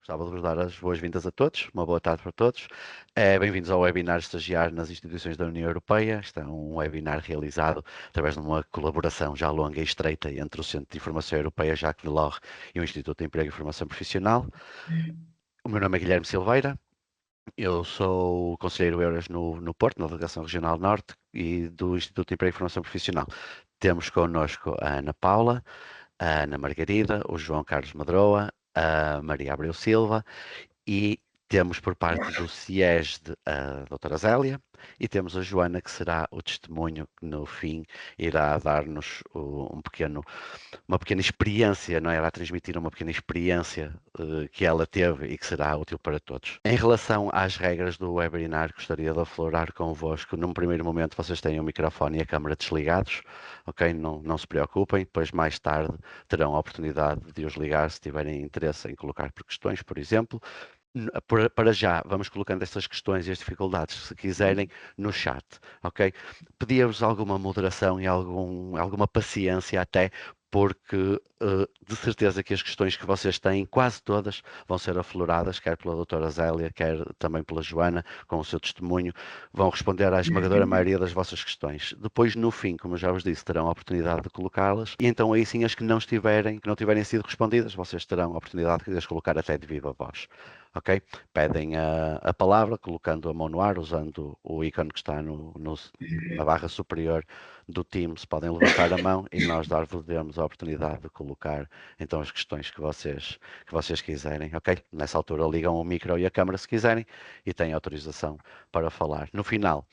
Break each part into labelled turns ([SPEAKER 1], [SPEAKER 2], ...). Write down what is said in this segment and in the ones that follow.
[SPEAKER 1] Gostava de vos dar as boas-vindas a todos, uma boa tarde para todos. Bem-vindos ao webinar Estagiar nas Instituições da União Europeia. Este é um webinar realizado através de uma colaboração já longa e estreita entre o Centro de Informação Europeia Jacques Delors e o Instituto de Emprego e Formação Profissional. O meu nome é Guilherme Silveira, eu sou conselheiro Euras no Porto, na Delegação Regional Norte e do Instituto de Emprego e Formação Profissional. Temos connosco a Ana Paula, a Ana Margarida, o João Carlos Madroa, a Maria Abreu Silva e temos por parte do CIESD a doutora Zélia e temos a Joana, que será o testemunho que no fim irá dar-nos uma pequena experiência, não é? Irá transmitir uma pequena experiência que ela teve e que será útil para todos. Em relação às regras do webinar, gostaria de aflorar convosco. Num primeiro momento vocês têm o microfone e a câmara desligados, ok? Não se preocupem, depois mais tarde terão a oportunidade de os ligar se tiverem interesse em colocar por questões, por exemplo. Para já, vamos colocando estas questões e as dificuldades, se quiserem, no chat, ok? Pedia-vos alguma moderação e alguma paciência até, porque de certeza que as questões que vocês têm, quase todas, vão ser afloradas, quer pela doutora Zélia, quer também pela Joana, com o seu testemunho, vão responder à esmagadora maioria das vossas questões. Depois, no fim, como eu já vos disse, terão a oportunidade de colocá-las, e então aí sim as que não tiverem sido respondidas, vocês terão a oportunidade de as colocar até de viva voz. Ok? Pedem a palavra, colocando a mão no ar, usando o ícone que está na barra superior do Teams. Podem levantar a mão e nós dar-vos a oportunidade de colocar então as questões que vocês quiserem. Ok? Nessa altura ligam o micro e a câmara se quiserem e têm autorização para falar. No final,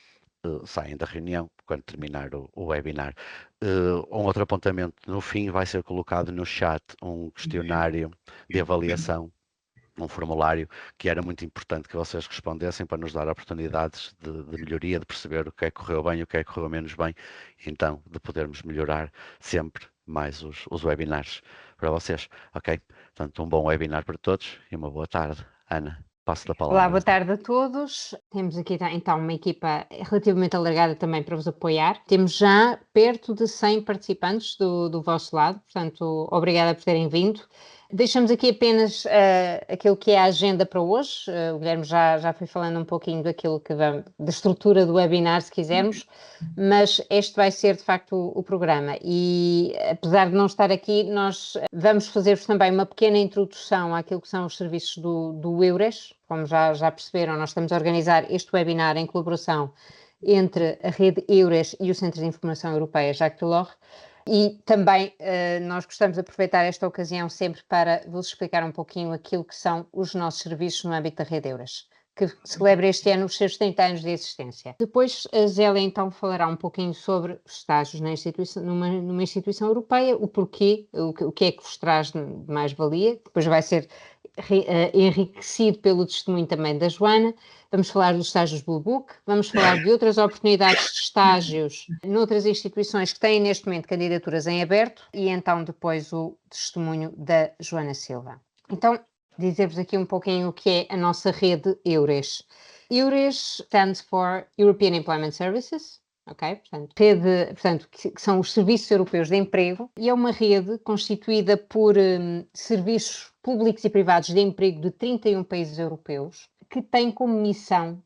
[SPEAKER 1] saem da reunião quando terminar o webinar. Um outro apontamento, no fim vai ser colocado no chat um questionário de avaliação, um formulário que era muito importante que vocês respondessem para nos dar oportunidades de melhoria, de perceber o que é que correu bem e o que é que correu menos bem, então de podermos melhorar sempre mais os webinars para vocês, ok? Portanto, um bom webinar para todos e uma boa tarde. Ana, passo a
[SPEAKER 2] Olá,
[SPEAKER 1] palavra.
[SPEAKER 2] boa tarde a todos. Temos aqui então uma equipa relativamente alargada também para vos apoiar. Temos já perto de 100 participantes do vosso lado, portanto, obrigada por terem vindo. Deixamos aqui apenas aquilo que é a agenda para hoje. O Guilherme já foi falando um pouquinho daquilo da estrutura do webinar, se quisermos, mas este vai ser de facto o programa. E apesar de não estar aqui, nós vamos fazer-vos também uma pequena introdução àquilo que são os serviços do Eures. Como já perceberam, nós estamos a organizar este webinar em colaboração entre a rede Eures e o Centro de Informação Europeia Jacques Delors. E também nós gostamos de aproveitar esta ocasião sempre para vos explicar um pouquinho aquilo que são os nossos serviços no âmbito da rede Eures, que celebra este ano os seus 30 anos de existência. Depois a Zélia então falará um pouquinho sobre os estágios numa instituição europeia, o porquê, o que é que vos traz de mais-valia, depois vai ser enriquecido pelo testemunho também da Joana. Vamos falar dos estágios Blue Book, vamos falar de outras oportunidades de estágios noutras instituições que têm neste momento candidaturas em aberto e então depois o testemunho da Joana Silva. Então, dizer-vos aqui um pouquinho o que é a nossa rede Eures. Eures stands for European Employment Services, ok? Portanto, que são os Serviços Europeus de Emprego, e é uma rede constituída por serviços públicos e privados de emprego de 31 países europeus, que tem como missão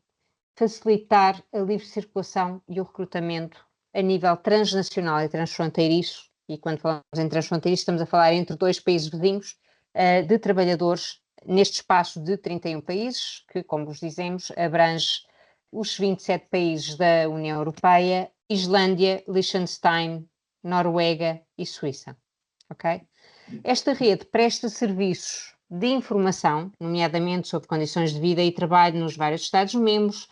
[SPEAKER 2] facilitar a livre circulação e o recrutamento a nível transnacional e transfronteiriço, e quando falamos em transfronteiriço estamos a falar entre dois países vizinhos, de trabalhadores neste espaço de 31 países, que, como vos dizemos, abrange os 27 países da União Europeia, Islândia, Liechtenstein, Noruega e Suíça. Ok? Esta rede presta serviços de informação, nomeadamente sobre condições de vida e trabalho nos vários Estados-membros,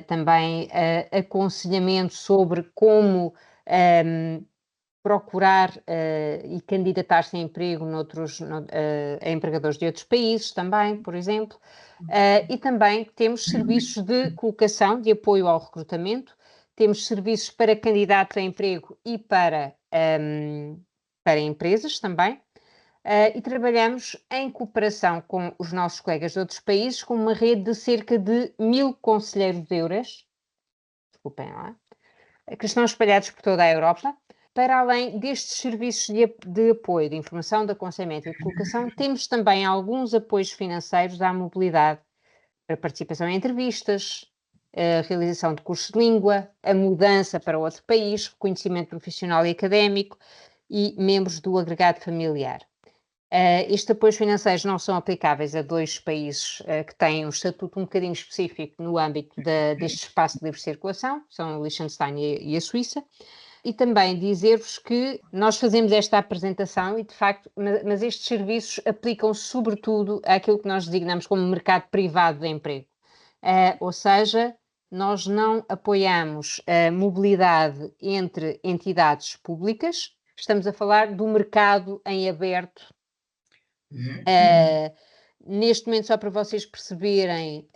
[SPEAKER 2] também aconselhamento sobre como procurar e candidatar-se a emprego a empregadores de outros países também, por exemplo, e também temos serviços de colocação, de apoio ao recrutamento, temos serviços para candidatos a emprego e para empresas também, e trabalhamos em cooperação com os nossos colegas de outros países, com uma rede de cerca de 1000 conselheiros de Eures, desculpem lá, que estão espalhados por toda a Europa, Para além destes serviços de apoio, de informação, de aconselhamento e de colocação, temos também alguns apoios financeiros à mobilidade, para participação em entrevistas, a realização de cursos de língua, a mudança para outro país, reconhecimento profissional e académico e membros do agregado familiar. Estes apoios financeiros não são aplicáveis a 2 países que têm um estatuto um bocadinho específico no âmbito deste espaço de livre circulação, são o Liechtenstein e a Suíça. E também dizer-vos que nós fazemos esta apresentação e, de facto, mas estes serviços aplicam sobretudo àquilo que nós designamos como mercado privado de emprego. Ou seja, nós não apoiamos a mobilidade entre entidades públicas, estamos a falar do mercado em aberto. Neste momento, só para vocês perceberem,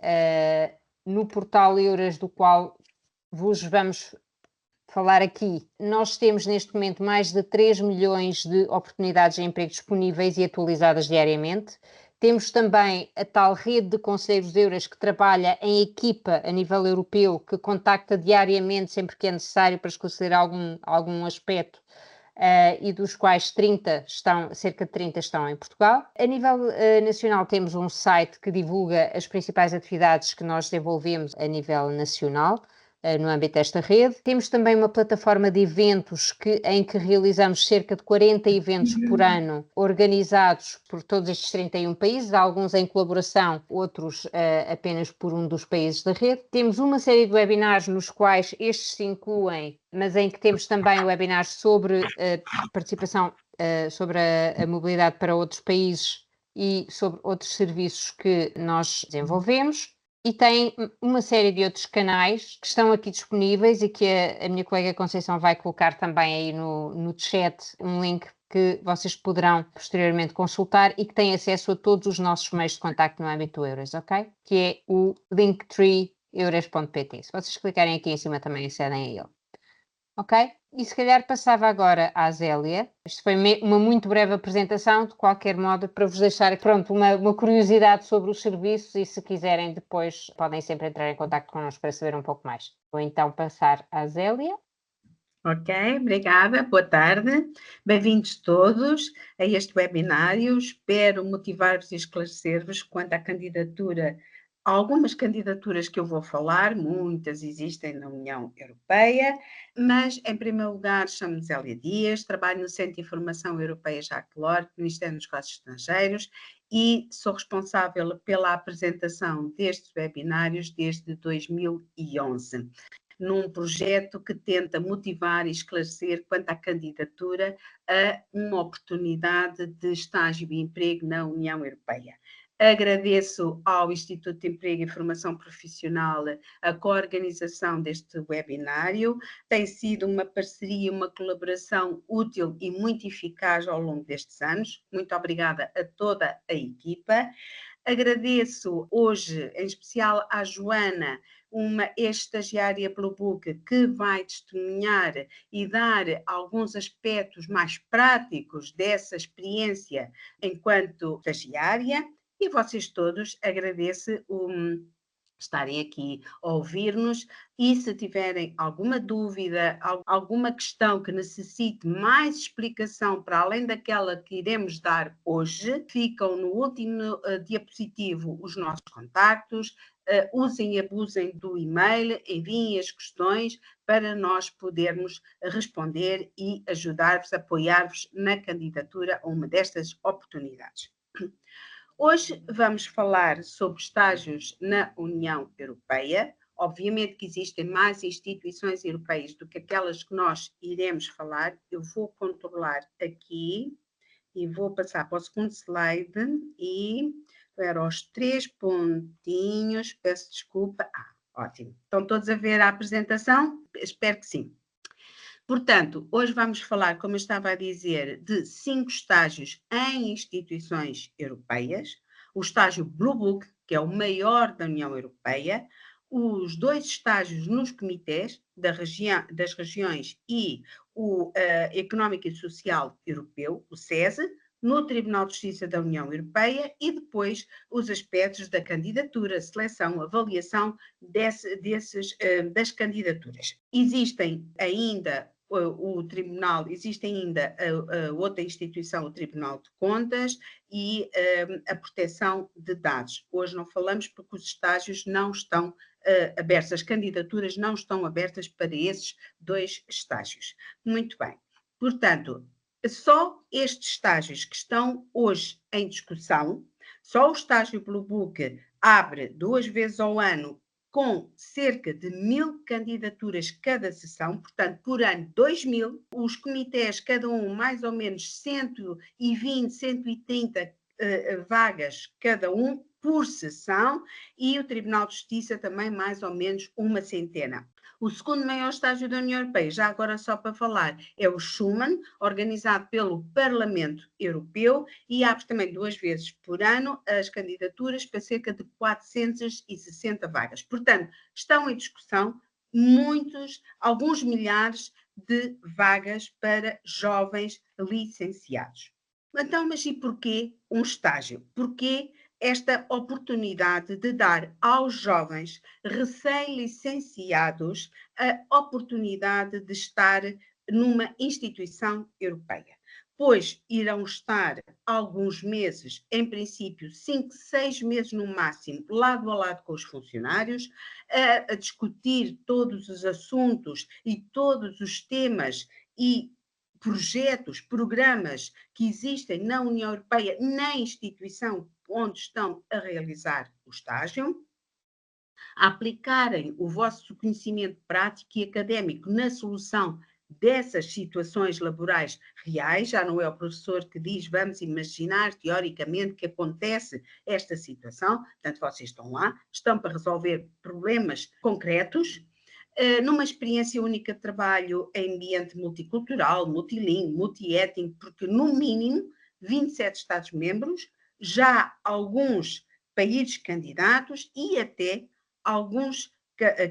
[SPEAKER 2] no portal Euras, do qual vos vamos falar aqui, nós temos neste momento mais de 3 milhões de oportunidades de emprego disponíveis e atualizadas diariamente. Temos também a tal rede de conselheiros Euras que trabalha em equipa a nível europeu, que contacta diariamente sempre que é necessário para esclarecer algum aspecto, e dos quais cerca de 30 estão em Portugal. A nível nacional temos um site que divulga as principais atividades que nós desenvolvemos a nível nacional, no âmbito desta rede. Temos também uma plataforma de eventos em que realizamos cerca de 40 eventos por ano, organizados por todos estes 31 países, alguns em colaboração, outros apenas por um dos países da rede. Temos uma série de webinars nos quais estes se incluem, mas em que temos também webinars sobre participação, sobre a mobilidade para outros países e sobre outros serviços que nós desenvolvemos. E tem uma série de outros canais que estão aqui disponíveis e que a minha colega Conceição vai colocar também aí no chat um link que vocês poderão posteriormente consultar e que tem acesso a todos os nossos meios de contacto no âmbito do Euras, ok? Que é o Linktree euras.pt. Se vocês clicarem aqui em cima também acedem a ele. Ok? E se calhar passava agora à Zélia. Isto foi uma muito breve apresentação, de qualquer modo, para vos deixar, pronto, uma curiosidade sobre os serviços e se quiserem depois podem sempre entrar em contato connosco para saber um pouco mais. Vou então passar à Zélia.
[SPEAKER 3] Ok, obrigada, boa tarde. Bem-vindos todos a este webinário. Espero motivar-vos e esclarecer-vos quanto à candidatura. Algumas candidaturas que eu vou falar, muitas existem na União Europeia, mas, em primeiro lugar, chamo-me Zélia Dias, trabalho no Centro de Informação Europeia Jacques Delors, Ministério dos Negócios Estrangeiros, e sou responsável pela apresentação destes webinários desde 2011. Num projeto que tenta motivar e esclarecer quanto à candidatura a uma oportunidade de estágio e emprego na União Europeia. Agradeço ao Instituto de Emprego e Formação Profissional a coorganização deste webinário. Tem sido uma parceria, uma colaboração útil e muito eficaz ao longo destes anos. Muito obrigada a toda a equipa. Agradeço hoje, em especial, à Joana, uma ex-estagiária Blue Book, que vai testemunhar e dar alguns aspectos mais práticos dessa experiência enquanto estagiária. E vocês todos, agradeço estarem aqui a ouvir-nos e se tiverem alguma dúvida, alguma questão que necessite mais explicação para além daquela que iremos dar hoje, ficam no último diapositivo os nossos contactos, usem e abusem do e-mail, enviem as questões para nós podermos responder e ajudar-vos, apoiar-vos na candidatura a uma destas oportunidades. Hoje vamos falar sobre estágios na União Europeia. Obviamente que existem mais instituições europeias do que aquelas que nós iremos falar. Eu vou controlar aqui e vou passar para o segundo slide e para os 3 pontinhos. Peço desculpa. Ótimo. Estão todos a ver a apresentação? Espero que sim. Portanto, hoje vamos falar, como eu estava a dizer, de 5 estágios em instituições europeias, o estágio Blue Book, que é o maior da União Europeia, os 2 estágios nos comitês das regiões e o Económico e Social Europeu, o SESE, no Tribunal de Justiça da União Europeia e depois os aspectos da candidatura, seleção, avaliação das candidaturas. Existem ainda o Tribunal, existe ainda a outra instituição, o Tribunal de Contas, e a proteção de dados. Hoje não falamos porque os estágios não estão abertos, as candidaturas não estão abertas para esses 2 estágios. Muito bem. Portanto, só estes estágios que estão hoje em discussão, só o estágio Blue Book abre 2 vezes ao ano com cerca de 1000 candidaturas cada sessão, portanto, por ano 2000, os comitês, cada um mais ou menos 120, 130 vagas cada um por sessão, e o Tribunal de Justiça também mais ou menos uma centena. O segundo maior estágio da União Europeia, já agora só para falar, é o Schuman, organizado pelo Parlamento Europeu, e abre também 2 vezes por ano as candidaturas para cerca de 460 vagas. Portanto, estão em discussão alguns milhares de vagas para jovens licenciados. Então, mas e porquê um estágio? Porquê esta oportunidade de dar aos jovens recém-licenciados a oportunidade de estar numa instituição europeia? Pois irão estar alguns meses, em princípio 5, 6 meses no máximo, lado a lado com os funcionários, a discutir todos os assuntos e todos os temas e projetos, programas que existem na União Europeia, na instituição onde estão a realizar o estágio, a aplicarem o vosso conhecimento prático e académico na solução dessas situações laborais reais. Já não é o professor que diz, vamos imaginar teoricamente que acontece esta situação, portanto vocês estão lá, estão para resolver problemas concretos, numa experiência única de trabalho em ambiente multicultural, multilingue, multiétnico, porque no mínimo 27 Estados-membros, já alguns países candidatos e até alguns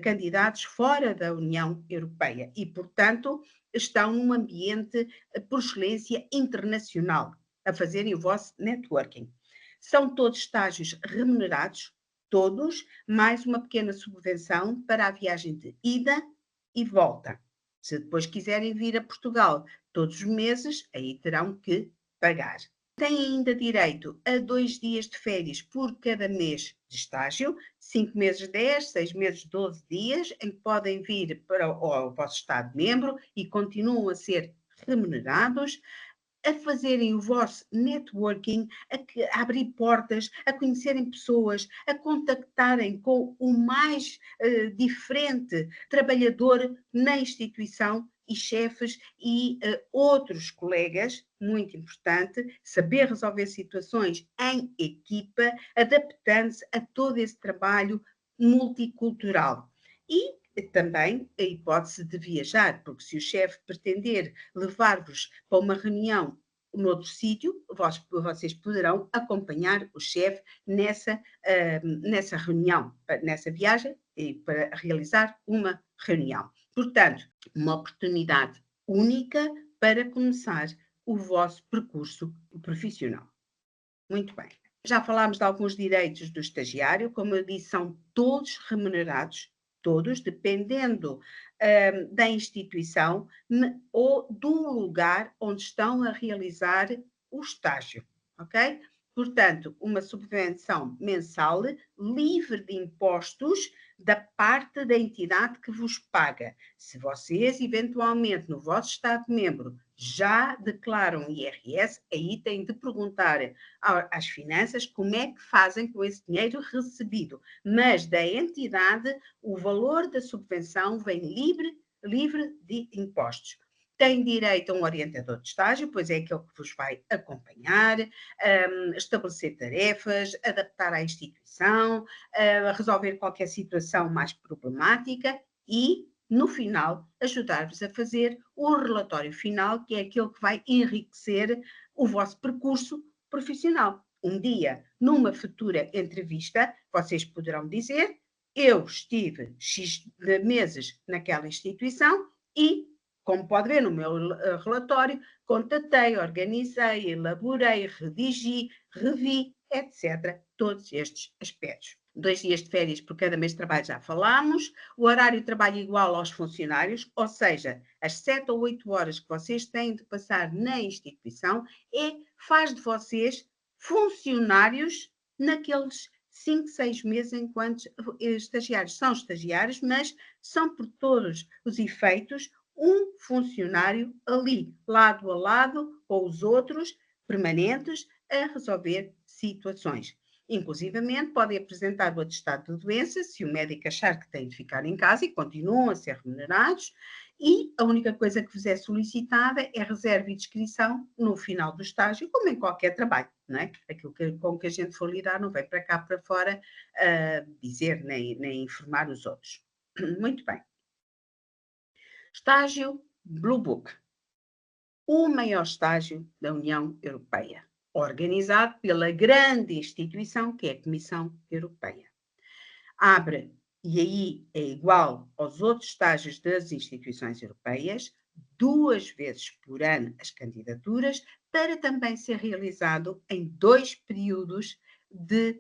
[SPEAKER 3] candidatos fora da União Europeia e, portanto, estão num ambiente por excelência internacional, a fazerem o vosso networking. São todos estágios remunerados, todos, mais uma pequena subvenção para a viagem de ida e volta. Se depois quiserem vir a Portugal todos os meses, aí terão que pagar. Têm ainda direito a 2 dias de férias por cada mês de estágio, 5 meses 10, 6 meses 12 dias, em que podem vir para o vosso Estado-membro e continuam a ser remunerados, a fazerem o vosso networking, a abrir portas, a conhecerem pessoas, a contactarem com o mais diferente trabalhador na instituição e chefes e outros colegas, muito importante, saber resolver situações em equipa, adaptando-se a todo esse trabalho multicultural. E também a hipótese de viajar, porque se o chefe pretender levar-vos para uma reunião noutro sítio, vocês poderão acompanhar o chefe nessa reunião, nessa viagem, para realizar uma reunião. Portanto, uma oportunidade única para começar o vosso percurso profissional. Muito bem. Já falámos de alguns direitos do estagiário, como eu disse, são todos remunerados, todos, dependendo da instituição ou do lugar onde estão a realizar o estágio, ok? Portanto, uma subvenção mensal livre de impostos da parte da entidade que vos paga. Se vocês, eventualmente, no vosso Estado-membro, já declaram IRS, aí têm de perguntar às finanças como é que fazem com esse dinheiro recebido. Mas da entidade, o valor da subvenção vem livre de impostos. Tem direito a um orientador de estágio, pois é aquele que vos vai acompanhar, estabelecer tarefas, adaptar à instituição, resolver qualquer situação mais problemática e, no final, ajudar-vos a fazer o relatório final, que é aquele que vai enriquecer o vosso percurso profissional. Um dia, numa futura entrevista, vocês poderão dizer: eu estive X meses naquela instituição e, como pode ver no meu relatório, contatei, organizei, elaborei, redigi, revi, etc. Todos estes aspectos. 2 dias de férias por cada mês de trabalho, já falámos. O horário de trabalho igual aos funcionários, ou seja, as 7 ou 8 horas que vocês têm de passar na instituição, faz de vocês funcionários naqueles 5, 6 meses enquanto estagiários. São estagiários, mas são por todos os efeitos um funcionário ali, lado a lado, com os outros permanentes, a resolver situações. Inclusivamente, podem apresentar o atestado de doença, se o médico achar que têm de ficar em casa e continuam a ser remunerados, e a única coisa que vos é solicitada é reserva e descrição no final do estágio, como em qualquer trabalho, não é? Aquilo com que a gente for lidar não vem para cá, para fora, dizer nem informar os outros. Muito bem. Estágio Blue Book. O maior estágio da União Europeia, organizado pela grande instituição que é a Comissão Europeia. Abre, e aí é igual aos outros estágios das instituições europeias, 2 vezes por ano as candidaturas, para também ser realizado em 2 períodos de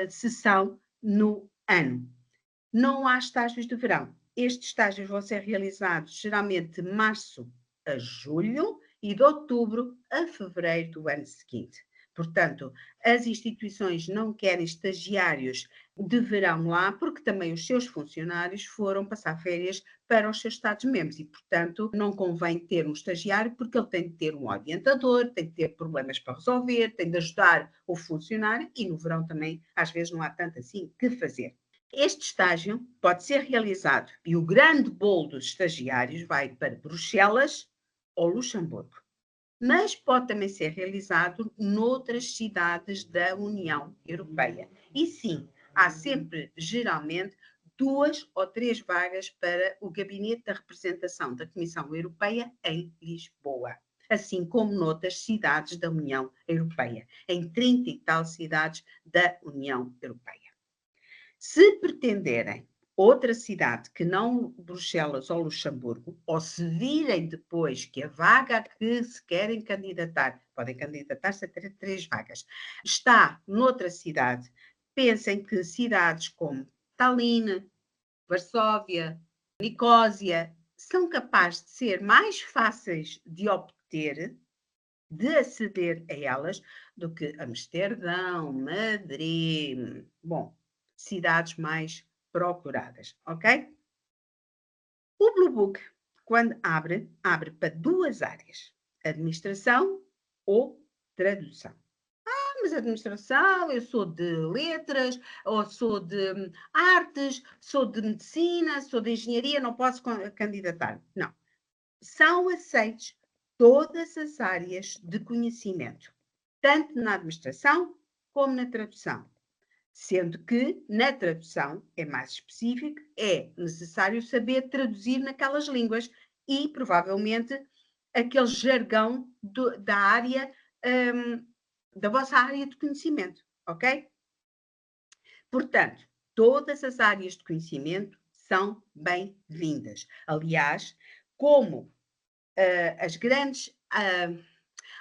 [SPEAKER 3] sessão no ano. Não há estágios de verão. Estes estágios vão ser realizados geralmente de março a julho e de outubro a fevereiro do ano seguinte. Portanto, as instituições não querem estagiários de verão lá, porque também os seus funcionários foram passar férias para os seus Estados-membros e, portanto, não convém ter um estagiário, porque ele tem de ter um orientador, tem de ter problemas para resolver, tem de ajudar o funcionário e no verão também, às vezes, não há tanto assim que fazer. Este estágio pode ser realizado e o grande bolo dos estagiários vai para Bruxelas ou Luxemburgo, mas pode também ser realizado noutras cidades da União Europeia. E sim, há sempre, geralmente, 2 ou 3 vagas para o Gabinete da Representação da Comissão Europeia em Lisboa, assim como noutras cidades da União Europeia, em 30 e tal cidades da União Europeia. Se pretenderem outra cidade que não Bruxelas ou Luxemburgo, ou se virem depois que a vaga a que se querem candidatar, podem candidatar-se a 3 vagas, está noutra cidade, pensem que cidades como Tallinn, Varsóvia, Nicósia, são capazes de ser mais fáceis de obter, de aceder a elas, do que Amsterdão, Madrid, cidades mais procuradas, ok? O Blue Book, quando abre para 2 áreas, administração ou tradução. Mas administração, eu sou de letras, ou sou de artes, sou de medicina, sou de engenharia, não posso candidatar. Não. São aceites todas as áreas de conhecimento, tanto na administração como na tradução. Sendo que, na tradução, é mais específico, é necessário saber traduzir naquelas línguas e, provavelmente, aquele jargão da área, da vossa área de conhecimento, ok? Portanto, todas as áreas de conhecimento são bem-vindas. Aliás, como as grandes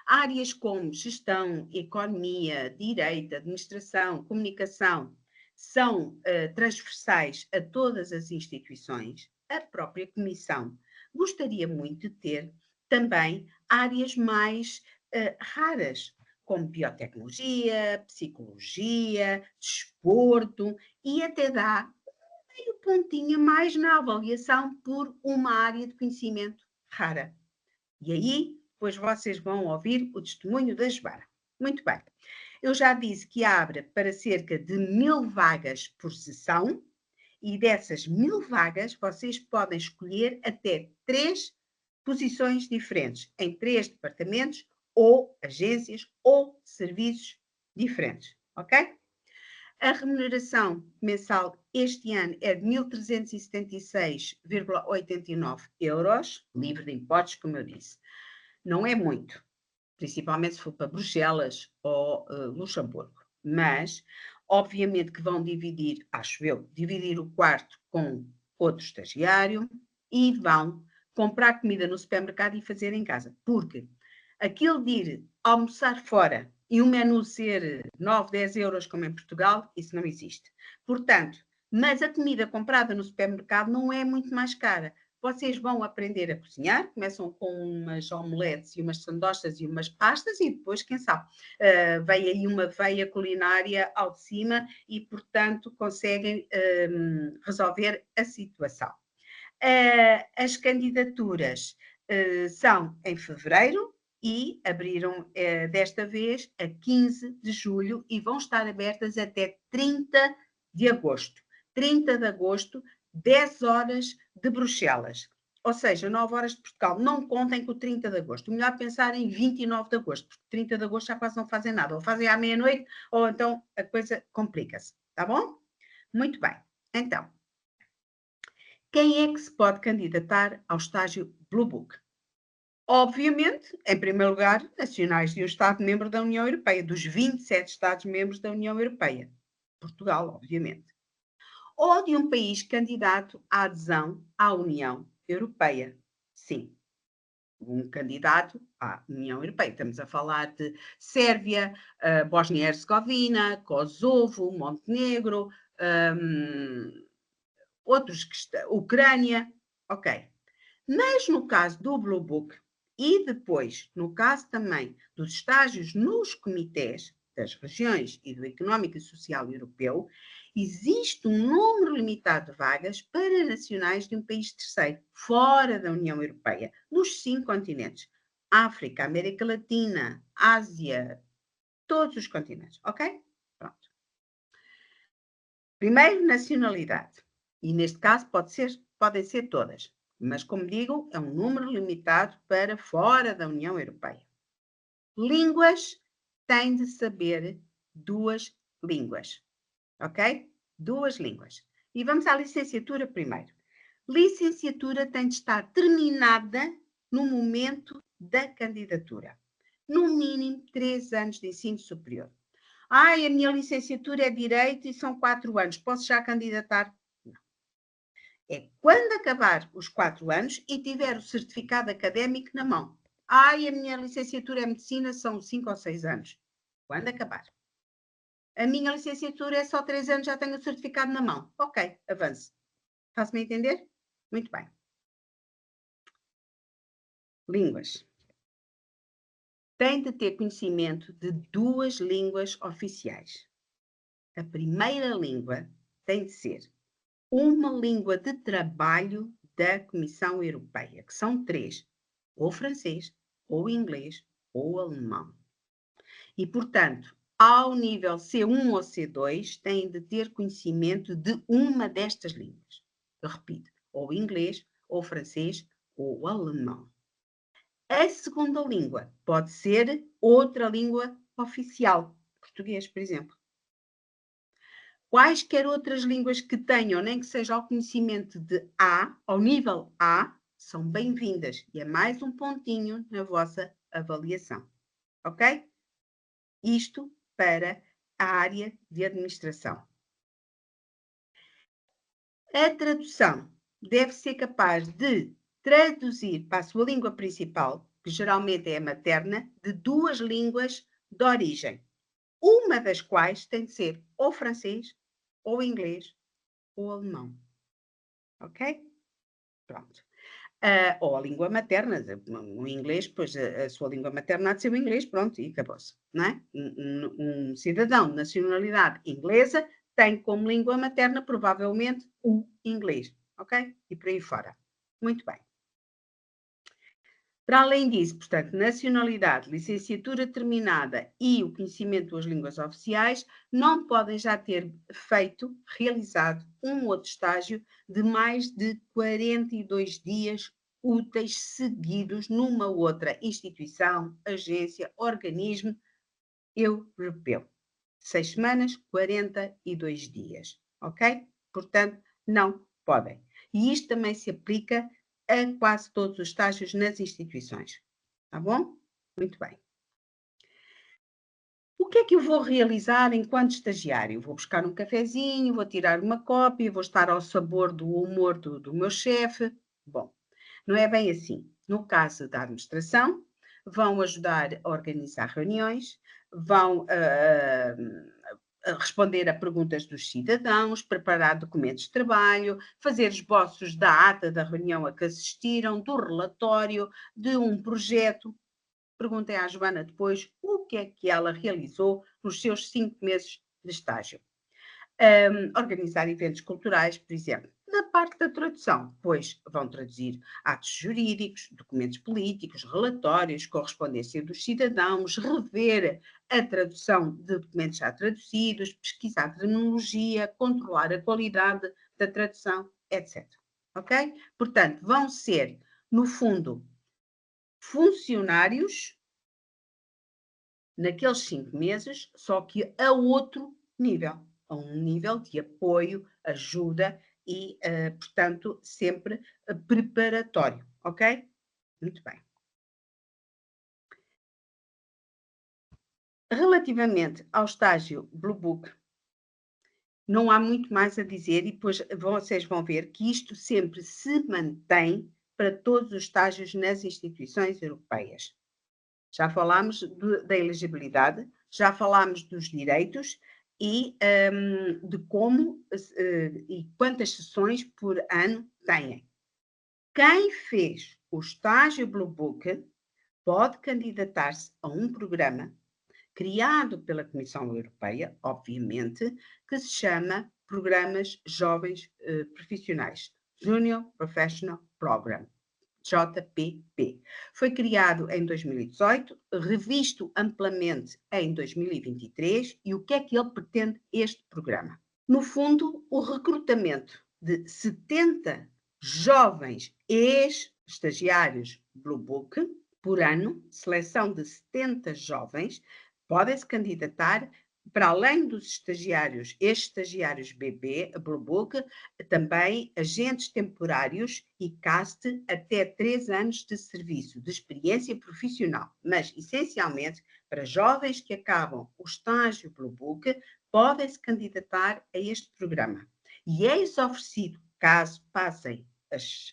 [SPEAKER 3] áreas como gestão, economia, direito, administração, comunicação são transversais a todas as instituições, a própria Comissão gostaria muito de ter também áreas mais raras, como biotecnologia, psicologia, desporto, e até dá meio pontinho mais na avaliação por uma área de conhecimento rara. E aí, depois vocês vão ouvir o testemunho da Joana. Muito bem. Eu já disse que abre para cerca de 1000 vagas por sessão e dessas 1000 vagas vocês podem escolher até 3 posições diferentes em 3 departamentos ou agências ou serviços diferentes, ok? A remuneração mensal este ano é de 1.376,89 euros, livre de impostos, como eu disse. Não é muito, principalmente se for para Bruxelas ou Luxemburgo, mas obviamente que vão dividir, acho eu, dividir o quarto com outro estagiário e vão comprar comida no supermercado e fazer em casa, porque aquilo de ir almoçar fora e o menu ser 9, 10 euros, como em Portugal, isso não existe. Portanto, mas a comida comprada no supermercado não é muito mais cara. Vocês vão aprender a cozinhar, começam com umas omeletes e umas sandochas e umas pastas e depois, quem sabe, vem aí uma veia culinária ao de cima e, portanto, conseguem resolver a situação. As candidaturas são em fevereiro e abriram desta vez a 15 de julho e vão estar abertas até 30 de agosto. 30 de agosto, 10 horas de Bruxelas. Ou seja, 9 horas de Portugal. Não contem com o 30 de agosto. Melhor pensar em 29 de agosto, porque 30 de agosto já quase não fazem nada. Ou fazem à meia-noite, ou então a coisa complica-se. Tá bom? Muito bem. Então, quem é que se pode candidatar ao estágio Blue Book? Obviamente, em primeiro lugar, nacionais de um Estado-membro da União Europeia, dos 27 Estados-membros da União Europeia. Portugal, obviamente. Ou de um país candidato à adesão à União Europeia. Sim, um candidato à União Europeia. Estamos a falar de Sérvia, Bósnia e Herzegovina, Kosovo, Montenegro, outros que estão, Ucrânia, ok. Mas no caso do Blue Book e depois, no caso também dos estágios nos comitês das regiões e do Económico e Social Europeu, existe um número limitado de vagas para nacionais de um país terceiro, fora da União Europeia, nos 5 continentes. África, América Latina, Ásia, todos os continentes, ok? Pronto. Primeiro, nacionalidade. E neste caso podem ser todas. Mas, como digo, é um número limitado para fora da União Europeia. Línguas, tem de saber 2 línguas. Ok? 2 línguas. E vamos à licenciatura primeiro. Licenciatura tem de estar terminada no momento da candidatura. No mínimo 3 anos de ensino superior. A minha licenciatura é Direito e são 4 anos. Posso já candidatar? Não. É quando acabar os 4 anos e tiver o certificado académico na mão. A minha licenciatura é Medicina, são 5 ou 6 anos. Quando acabar. A minha licenciatura é só 3 anos, já tenho o certificado na mão. Ok, avance. Faço-me entender? Muito bem. Línguas. Tem de ter conhecimento de 2 línguas oficiais. A primeira língua tem de ser uma língua de trabalho da Comissão Europeia, que são 3, ou francês, ou inglês, ou alemão. E, portanto, ao nível C1 ou C2, têm de ter conhecimento de uma destas línguas. Eu repito, ou inglês, ou francês, ou alemão. A segunda língua pode ser outra língua oficial, português, por exemplo. Quaisquer outras línguas que tenham, nem que seja ao conhecimento de A, ao nível A, são bem-vindas. E é mais um pontinho na vossa avaliação. Ok? Isto para a área de administração. A tradução deve ser capaz de traduzir para a sua língua principal, que geralmente é a materna, de 2 línguas de origem. Uma das quais tem de ser ou francês, ou inglês, ou alemão. Ok? Pronto. Ou a língua materna, o inglês, pois a sua língua materna há de ser o inglês, pronto, e acabou-se. Não é? Um cidadão de nacionalidade inglesa tem como língua materna, provavelmente, o inglês. Ok? E por aí fora. Muito bem. Para além disso, portanto, nacionalidade, licenciatura terminada e o conhecimento das línguas oficiais, não podem já ter realizado um outro estágio de mais de 42 dias úteis seguidos numa outra instituição, agência, organismo europeu. 6 semanas, 42 dias, ok? Portanto, não podem. E isto também se aplica a quase todos os estágios nas instituições. Tá bom? Muito bem. O que é que eu vou realizar enquanto estagiário? Vou buscar um cafezinho, vou tirar uma cópia, vou estar ao sabor do humor do meu chefe. Bom, não é bem assim. No caso da administração, vão ajudar a organizar reuniões, vão responder a perguntas dos cidadãos, preparar documentos de trabalho, fazer esboços da ata da reunião a que assistiram, do relatório, de um projeto. Perguntem à Joana depois o que é que ela realizou nos seus 5 meses de estágio. Organizar eventos culturais, por exemplo. Na parte da tradução, pois vão traduzir atos jurídicos, documentos políticos, relatórios, correspondência dos cidadãos, rever a tradução de documentos já traduzidos, pesquisar terminologia, controlar a qualidade da tradução, etc. Ok? Portanto, vão ser, no fundo, funcionários naqueles 5 meses, só que a outro nível, a um nível de apoio, ajuda e, portanto, sempre preparatório, ok? Muito bem. Relativamente ao estágio Blue Book, não há muito mais a dizer e depois vocês vão ver que isto sempre se mantém para todos os estágios nas instituições europeias. Já falámos da elegibilidade, já falámos dos direitos e de como e quantas sessões por ano têm. Quem fez o estágio Blue Book pode candidatar-se a um programa criado pela Comissão Europeia, obviamente, que se chama Programas Jovens Profissionais, Junior Professional Program. JPP. Foi criado em 2018, revisto amplamente em 2023, e o que é que ele pretende este programa? No fundo, o recrutamento de 70 jovens ex-estagiários Blue Book por ano, seleção de 70 jovens, podem se candidatar para além dos estagiários, ex-estagiários BB, Blue Book, também agentes temporários e CAST até 3 anos de serviço, de experiência profissional, mas essencialmente para jovens que acabam o estágio Blue Book, podem se candidatar a este programa. E é-lhes oferecido, caso passem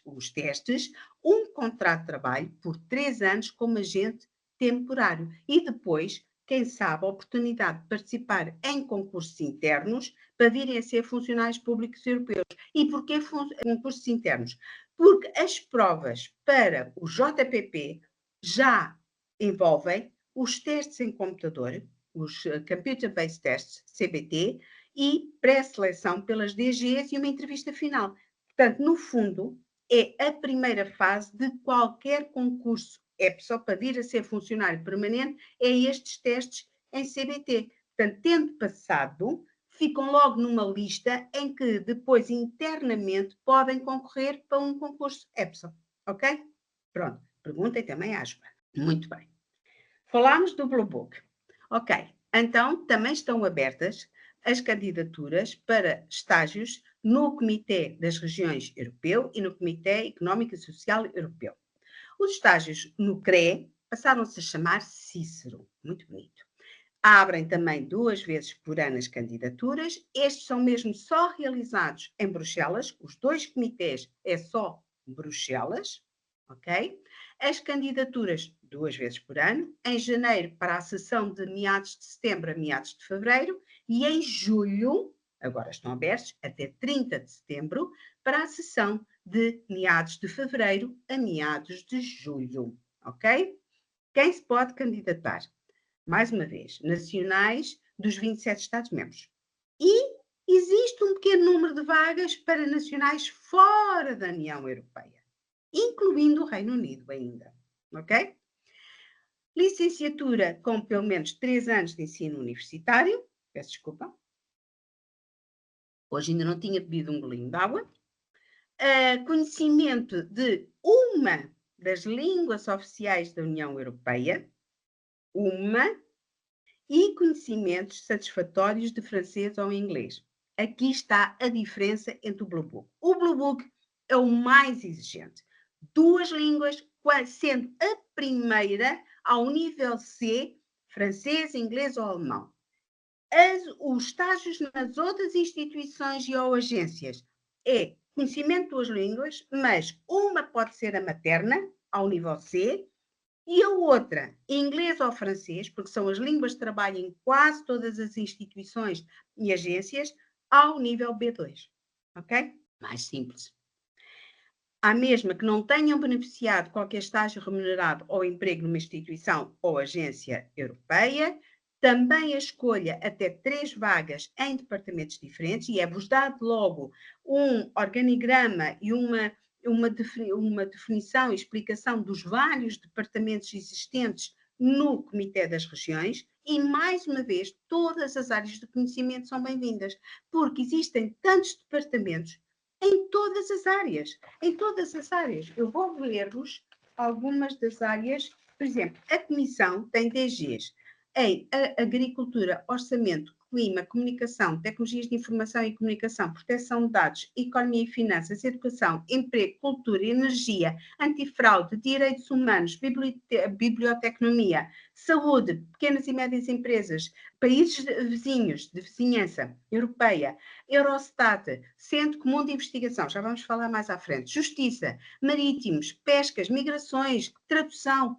[SPEAKER 3] os testes, um contrato de trabalho por 3 anos como agente temporário e depois, quem sabe, a oportunidade de participar em concursos internos para virem a ser funcionários públicos europeus. E porquê concursos internos? Porque as provas para o JPP já envolvem os testes em computador, os Computer Based Tests, CBT, e pré-seleção pelas DGs e uma entrevista final. Portanto, no fundo, é a primeira fase de qualquer concurso. É só para vir a ser funcionário permanente, é estes testes em CBT. Portanto, tendo passado, ficam logo numa lista em que depois internamente podem concorrer para um concurso EPSO. Ok? Pronto. Perguntem também à Joana. Muito bem. Falámos do Blue Book. Ok. Então, também estão abertas as candidaturas para estágios no Comitê das Regiões Europeu e no Comitê Económico e Social Europeu. Os estágios no CRE passaram-se a chamar Cícero. Muito bonito. Abrem também 2 vezes por ano as candidaturas. Estes são mesmo só realizados em Bruxelas. Os 2 comitês é só Bruxelas. Ok? As candidaturas 2 vezes por ano. Em janeiro para a sessão de meados de setembro a meados de fevereiro. E em julho, agora estão abertos, até 30 de setembro, para a sessão de meados de fevereiro a meados de julho. Ok? Quem se pode candidatar? Mais uma vez, nacionais dos 27 Estados-membros. E existe um pequeno número de vagas para nacionais fora da União Europeia, incluindo o Reino Unido ainda. Ok? Licenciatura com pelo menos 3 anos de ensino universitário. Peço desculpa. Hoje ainda não tinha bebido um golinho de água. Conhecimento de uma das línguas oficiais da União Europeia. E conhecimentos satisfatórios de francês ou inglês. Aqui está a diferença entre o Blue Book. O Blue Book é o mais exigente. 2 línguas, sendo a primeira ao nível C, francês, inglês ou alemão. Os estágios nas outras instituições e ou agências é conhecimento de 2 línguas, mas uma pode ser a materna, ao nível C, E a outra, inglês ou francês, porque são as línguas de trabalho em quase todas as instituições e agências, ao nível B2. Ok? Mais simples. Há mesmo que não tenham beneficiado de qualquer estágio remunerado ou emprego numa instituição ou agência europeia, também a escolha até 3 vagas em departamentos diferentes, e é-vos dado logo um organigrama e uma definição e explicação dos vários departamentos existentes no Comitê das Regiões, e, mais uma vez, todas as áreas de conhecimento são bem-vindas, porque existem tantos departamentos em todas as áreas, em todas as áreas. Eu vou ler-vos algumas das áreas. Por exemplo, a Comissão tem DGs em Agricultura, Orçamento, Clima, Comunicação, Tecnologias de Informação e Comunicação, Proteção de Dados, Economia e Finanças, Educação, Emprego, Cultura, Energia, Antifraude, Direitos Humanos, Biblioteconomia, Saúde, Pequenas e Médias Empresas, Países vizinhos, de vizinhança europeia, Eurostat, Centro Comum de Investigação, já vamos falar mais à frente, Justiça, Marítimos, Pescas, Migrações, Tradução,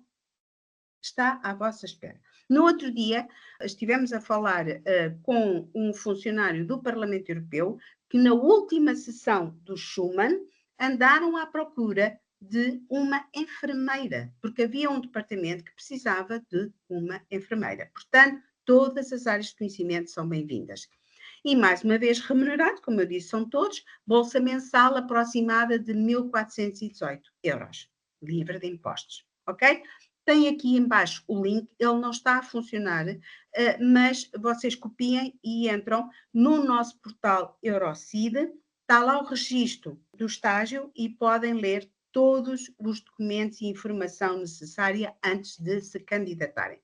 [SPEAKER 3] está à vossa espera. No outro dia, estivemos a falar com um funcionário do Parlamento Europeu que, na última sessão do Schuman, andaram à procura de uma enfermeira, porque havia um departamento que precisava de uma enfermeira. Portanto, todas as áreas de conhecimento são bem-vindas. E, mais uma vez, remunerado, como eu disse, são todos, bolsa mensal aproximada de 1.418 euros, livre de impostos, ok? Tem aqui embaixo o link, ele não está a funcionar, mas vocês copiem e entram no nosso portal Eurocid, está lá o registro do estágio e podem ler todos os documentos e informação necessária antes de se candidatarem.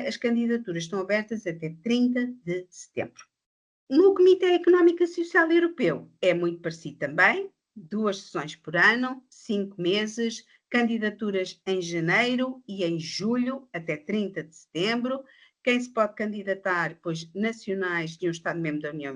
[SPEAKER 3] As candidaturas estão abertas até 30 de setembro. No Comitê Económico e Social Europeu é muito parecido também, 2 sessões por ano, 5 meses, candidaturas em janeiro e em julho, até 30 de setembro. Quem se pode candidatar, pois, nacionais de um Estado-membro da União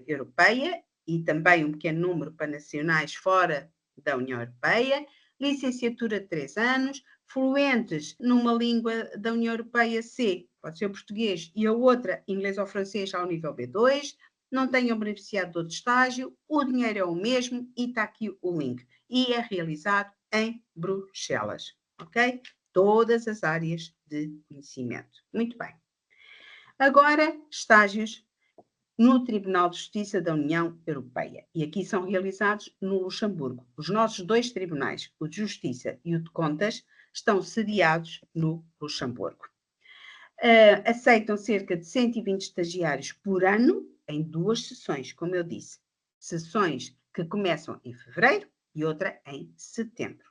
[SPEAKER 3] Europeia e também um pequeno número para nacionais fora da União Europeia. Licenciatura de 3 anos, fluentes numa língua da União Europeia C, pode ser o português, e a outra, inglês ou francês, ao nível B2, não tenham beneficiado de outro estágio, o dinheiro é o mesmo e está aqui o link. E é realizado em Bruxelas, ok? Todas as áreas de conhecimento. Muito bem. Agora, estágios no Tribunal de Justiça da União Europeia. E aqui são realizados no Luxemburgo. Os nossos 2 tribunais, o de Justiça e o de Contas, estão sediados no Luxemburgo. Aceitam cerca de 120 estagiários por ano em 2 sessões, como eu disse. Sessões que começam em fevereiro e outra em setembro.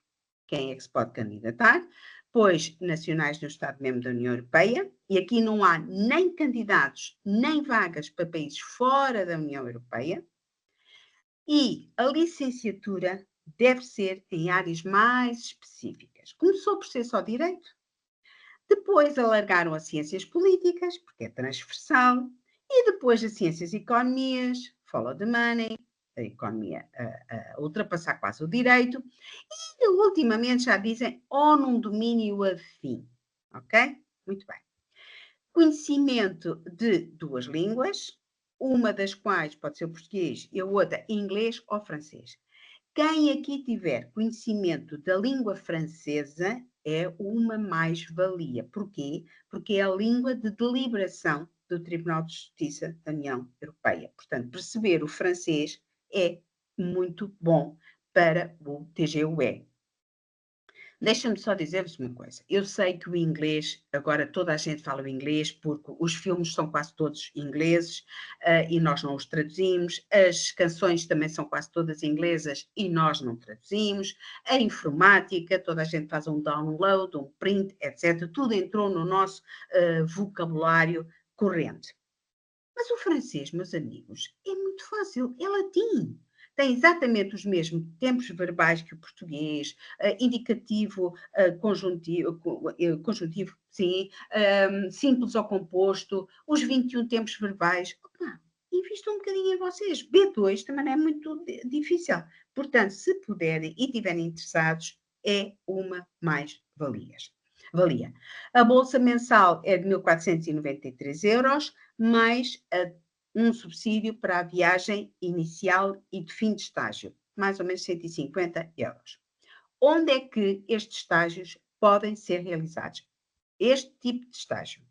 [SPEAKER 3] Quem é que se pode candidatar? Pois nacionais do Estado-membro da União Europeia, e aqui não há nem candidatos nem vagas para países fora da União Europeia, e a licenciatura deve ser em áreas mais específicas. Começou por ser só direito, depois alargaram a ciências políticas, porque é transversal, e depois a ciências e economias, follow the money, a economia a ultrapassar quase o direito, e ultimamente já dizem ou num domínio afim, ok? Muito bem. Conhecimento de 2 línguas, uma das quais pode ser o português e a outra inglês ou francês. Quem aqui tiver conhecimento da língua francesa é uma mais-valia. Porquê? Porque é a língua de deliberação do Tribunal de Justiça da União Europeia. Portanto, perceber o francês é muito bom para o TGUE. Deixa-me só dizer-vos uma coisa. Eu sei que o inglês, agora toda a gente fala o inglês, porque os filmes são quase todos ingleses e nós não os traduzimos. As canções também são quase todas inglesas e nós não traduzimos. A informática, toda a gente faz um download, um print, etc. Tudo entrou no nosso vocabulário corrente. Mas o francês, meus amigos, é muito fácil, é latim. Tem exatamente os mesmos tempos verbais que o português, indicativo, conjuntivo, sim, simples ou composto, os 21 tempos verbais. Opa, invistam um bocadinho em vocês. B2 também não é muito difícil. Portanto, se puderem e estiverem interessados, é uma mais-valia. valia. A bolsa mensal é de 1.493 euros, mais um subsídio para a viagem inicial e de fim de estágio, mais ou menos 150 euros. Onde é que estes estágios podem ser realizados? Este tipo de estágio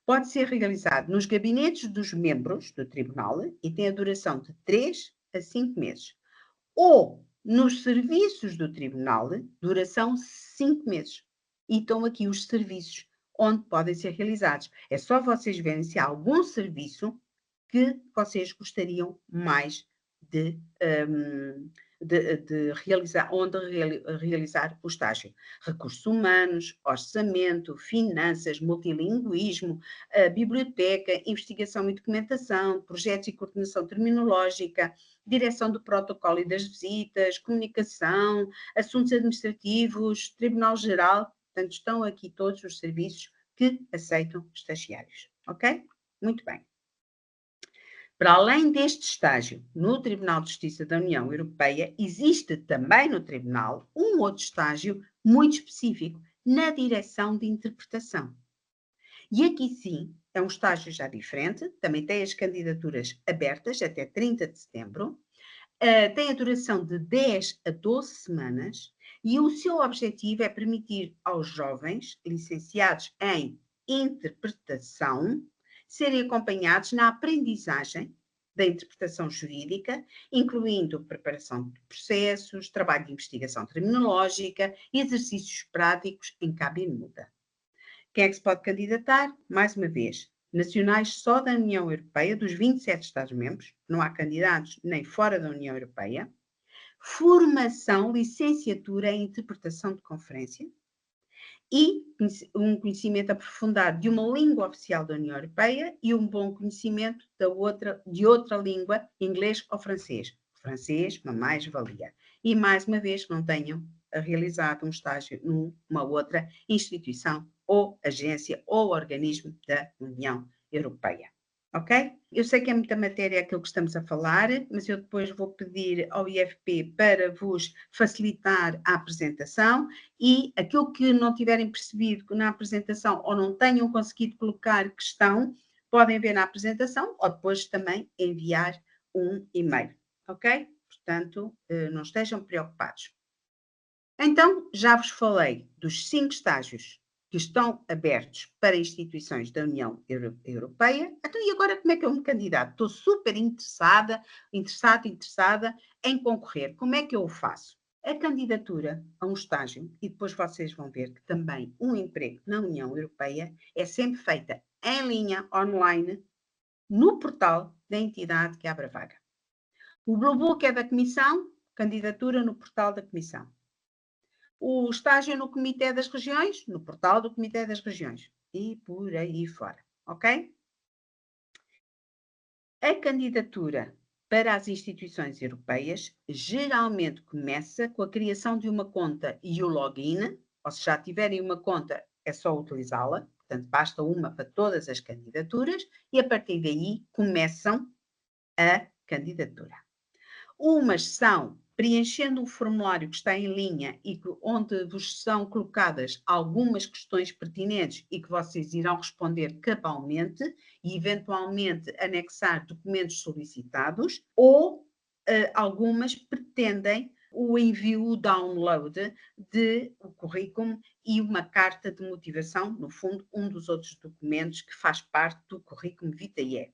[SPEAKER 3] pode ser realizado nos gabinetes dos membros do tribunal e tem a duração de 3 a 5 meses. Ou nos serviços do tribunal, duração 5 meses. E estão aqui os serviços onde podem ser realizados. É só vocês verem se há algum serviço que vocês gostariam mais de realizar, onde realizar o estágio. Recursos humanos, orçamento, finanças, multilinguismo, biblioteca, investigação e documentação, projetos e coordenação terminológica, direção do protocolo e das visitas, comunicação, assuntos administrativos, Tribunal Geral. Portanto, estão aqui todos os serviços que aceitam estagiários. Ok? Muito bem. Para além deste estágio no Tribunal de Justiça da União Europeia, existe também no Tribunal um outro estágio muito específico na direção de interpretação. E aqui sim, é um estágio já diferente, também tem as candidaturas abertas até 30 de setembro, tem a duração de 10 a 12 semanas e o seu objetivo é permitir aos jovens licenciados em interpretação serem acompanhados na aprendizagem da interpretação jurídica, incluindo preparação de processos, trabalho de investigação terminológica e exercícios práticos em cabine muda. Quem é que se pode candidatar? Mais uma vez, nacionais só da União Europeia, dos 27 Estados-membros, não há candidatos nem fora da União Europeia. Formação, licenciatura em interpretação de conferência e um conhecimento aprofundado de uma língua oficial da União Europeia e um bom conhecimento de outra língua, inglês ou francês. Francês, uma mais-valia. E, mais uma vez, não tenham realizado um estágio numa outra instituição ou agência ou organismo da União Europeia. Ok? Eu sei que é muita matéria aquilo que estamos a falar, mas eu depois vou pedir ao IFP para vos facilitar a apresentação e aquilo que não tiverem percebido na apresentação ou não tenham conseguido colocar questão, podem ver na apresentação ou depois também enviar um e-mail. Ok? Portanto, não estejam preocupados. Então, já vos falei dos 5 estágios que estão abertos para instituições da União Europeia. Então, e agora como é que eu me candidato? Estou super interessada em concorrer. Como é que eu o faço? A candidatura a um estágio, e depois vocês vão ver que também um emprego na União Europeia é sempre feita em linha, online, no portal da entidade que abre a vaga. O Blue Book é da Comissão, candidatura no portal da Comissão. O estágio no Comitê das Regiões, no portal do Comitê das Regiões. E por aí fora, ok? A candidatura para as instituições europeias geralmente começa com a criação de uma conta e o login, ou se já tiverem uma conta, é só utilizá-la, portanto, basta uma para todas as candidaturas, e a partir daí começam a candidatura. Umas são preenchendo o formulário que está em linha e onde vos são colocadas algumas questões pertinentes e que vocês irão responder cabalmente e eventualmente anexar documentos solicitados, ou algumas pretendem o envio, o download de o currículo e uma carta de motivação, no fundo, um dos outros documentos que faz parte do currículo vitae.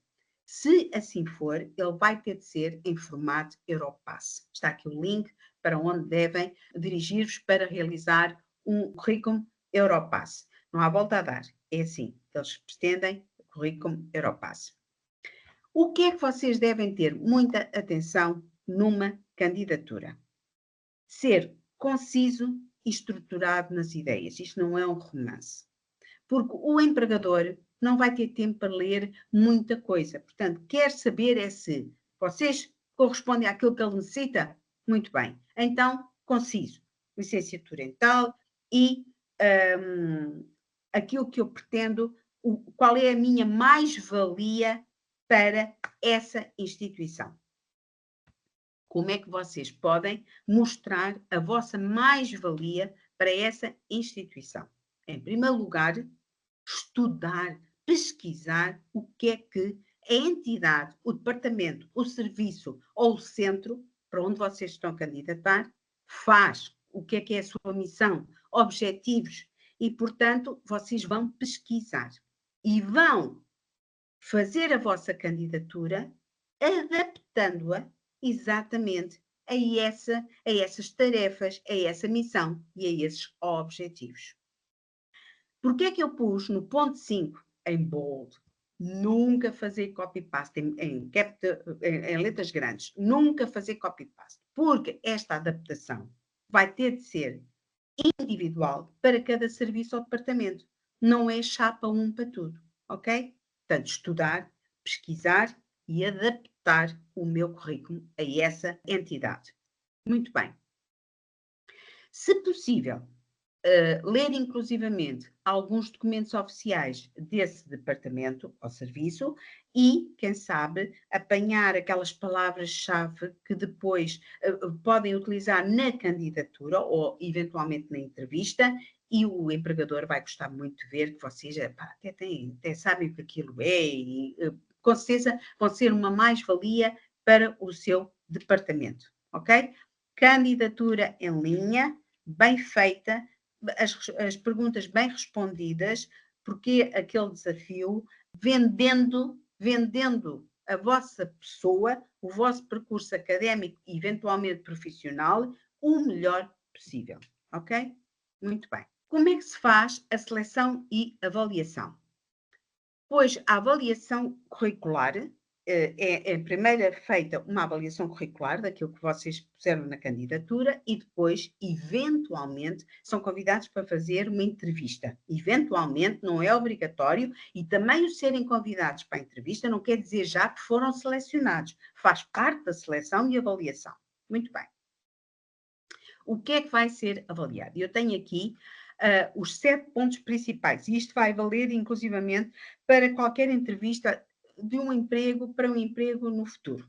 [SPEAKER 3] Se assim for, ele vai ter de ser em formato Europass. Está aqui o link para onde devem dirigir-vos para realizar um currículo Europass. Não há volta a dar. É assim, eles pretendem o currículo Europass. O que é que vocês devem ter muita atenção numa candidatura? Ser conciso e estruturado nas ideias. Isto não é um romance. Porque o empregador não vai ter tempo para ler muita coisa. Portanto, quer saber é se vocês correspondem àquilo que ele necessita? Muito bem. Então, conciso. Licenciatura em tal e aquilo que eu pretendo, qual é a minha mais-valia para essa instituição. Como é que vocês podem mostrar a vossa mais-valia para essa instituição? Em primeiro lugar, estudar, pesquisar o que é que a entidade, o departamento, o serviço ou o centro para onde vocês estão a candidatar faz, o que é a sua missão, objetivos, e, portanto, vocês vão pesquisar e vão fazer a vossa candidatura adaptando-a exatamente a essas tarefas, a essa missão e a esses objetivos. Porquê é que eu pus no ponto 5, em bold, nunca fazer copy-paste em letras grandes, nunca fazer copy-paste, porque esta adaptação vai ter de ser individual para cada serviço ou departamento. Não é chapa um para tudo, ok? Portanto, estudar, pesquisar e adaptar o meu currículo a essa entidade. Muito bem. Se possível, ler inclusivamente alguns documentos oficiais desse departamento ou serviço e, quem sabe, apanhar aquelas palavras-chave que depois podem utilizar na candidatura ou eventualmente na entrevista, e o empregador vai gostar muito de ver que vocês até sabem o que aquilo é e com certeza vão ser uma mais-valia para o seu departamento, ok? Candidatura em linha, bem feita, as perguntas bem respondidas, porque aquele desafio, vendendo a vossa pessoa, o vosso percurso académico e eventualmente profissional, o melhor possível, ok? Muito bem. Como é que se faz a seleção e avaliação? Pois a avaliação curricular é primeiro feita uma avaliação curricular daquilo que vocês puseram na candidatura e depois, eventualmente, são convidados para fazer uma entrevista. Eventualmente, não é obrigatório, e também o serem convidados para a entrevista não quer dizer já que foram selecionados. Faz parte da seleção e avaliação. Muito bem. O que é que vai ser avaliado? Eu tenho aqui os 7 pontos principais, e isto vai valer inclusivamente para qualquer entrevista de um emprego para um emprego no futuro.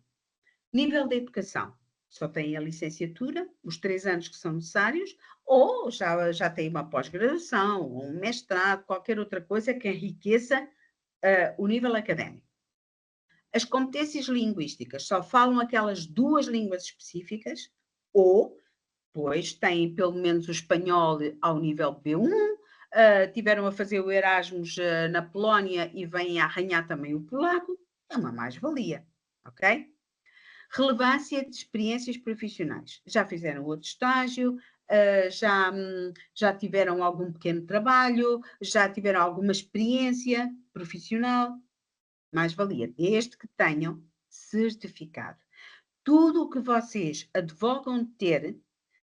[SPEAKER 3] Nível de educação, só tem a licenciatura, os 3 anos que são necessários, ou já tem uma pós-graduação, ou um mestrado, qualquer outra coisa que enriqueça o nível académico. As competências linguísticas só falam aquelas 2 línguas específicas, ou pois têm pelo menos o espanhol ao nível B1, tiveram a fazer o Erasmus na Polónia e vêm a arranhar também o polaco, é uma mais-valia, ok? Relevância de experiências profissionais. Já fizeram outro estágio, já tiveram algum pequeno trabalho, já tiveram alguma experiência profissional, mais-valia, desde que tenham certificado. Tudo o que vocês advogam ter,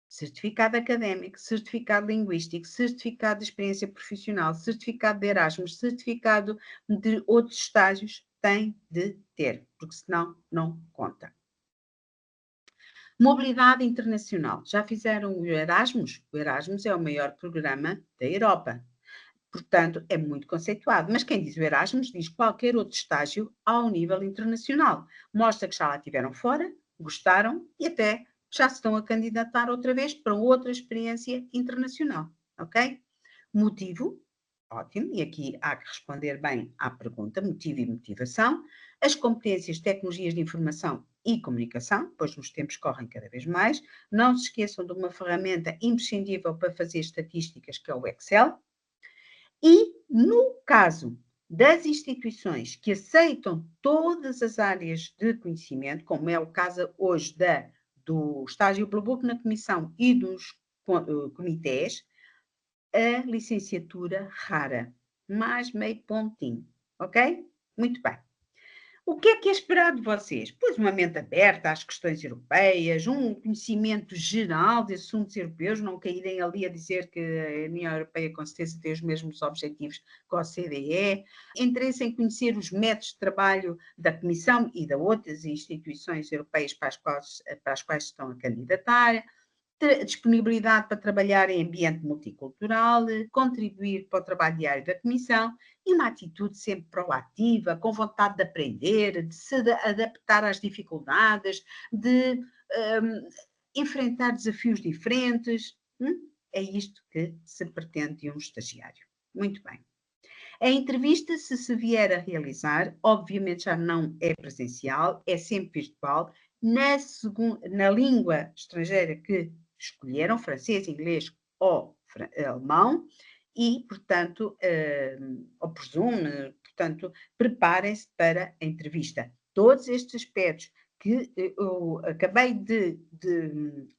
[SPEAKER 3] certificado académico, certificado linguístico, certificado de experiência profissional, certificado de Erasmus, certificado de outros estágios, tem de ter, porque senão não conta. Mobilidade internacional. Já fizeram o Erasmus? O Erasmus é o maior programa da Europa. Portanto, é muito conceituado. Mas quem diz o Erasmus diz qualquer outro estágio ao nível internacional. Mostra que já lá estiveram fora, gostaram e até já se estão a candidatar outra vez para outra experiência internacional, ok? Motivo, ótimo, e aqui há que responder bem à pergunta, motivo e motivação. As competências, tecnologias de informação e comunicação, pois nos tempos correm cada vez mais. Não se esqueçam de uma ferramenta imprescindível para fazer estatísticas, que é o Excel. E, no caso das instituições que aceitam todas as áreas de conhecimento, como é o caso hoje do estágio Blue Book na Comissão e dos comitês, a licenciatura rara, mais meio pontinho, ok? Muito bem. O que é esperado de vocês? Pois uma mente aberta às questões europeias, um conhecimento geral de assuntos europeus, não caírem ali a dizer que a União Europeia com certeza tem os mesmos objetivos que a OCDE, interesse em conhecer os métodos de trabalho da Comissão e de outras instituições europeias para as quais estão a candidatar, disponibilidade para trabalhar em ambiente multicultural, contribuir para o trabalho diário da Comissão e uma atitude sempre proativa, com vontade de aprender, de se adaptar às dificuldades, de enfrentar desafios diferentes. é isto que se pretende de um estagiário. Muito bem. A entrevista, se vier a realizar, obviamente já não é presencial, é sempre virtual, na língua estrangeira que escolheram, francês, inglês ou alemão, e, portanto, ou presume, portanto, preparem-se para a entrevista. Todos estes aspectos que eu acabei de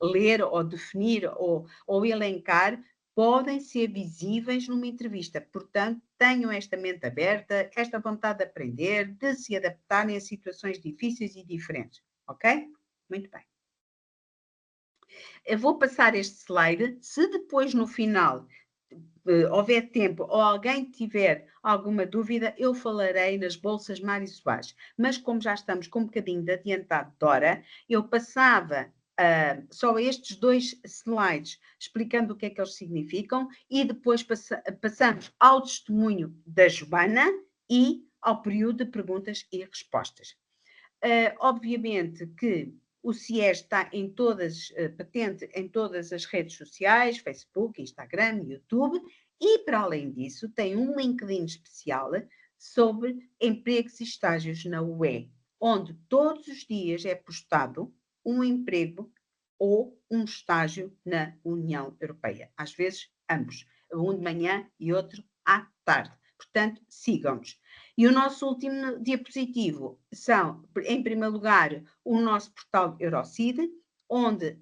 [SPEAKER 3] ler ou definir ou elencar podem ser visíveis numa entrevista. Portanto, tenham esta mente aberta, esta vontade de aprender, de se adaptarem a situações difíceis e diferentes. Ok? Muito bem. Eu vou passar este slide. Se depois, no final, houver tempo ou alguém tiver alguma dúvida, eu falarei nas bolsas Mário Soares. Mas como já estamos com um bocadinho de adiantado de hora, eu passava só estes 2 slides explicando o que é que eles significam e depois passamos ao testemunho da Joana e ao período de perguntas e respostas. Obviamente que o CIES está em todas, patente em todas as redes sociais, Facebook, Instagram, YouTube, e para além disso tem um LinkedIn especial sobre empregos e estágios na UE, onde todos os dias é postado um emprego ou um estágio na União Europeia. Às vezes, ambos, um de manhã e outro à tarde. Portanto, sigam-nos. E o nosso último diapositivo são, em primeiro lugar, o nosso portal Eurocid, onde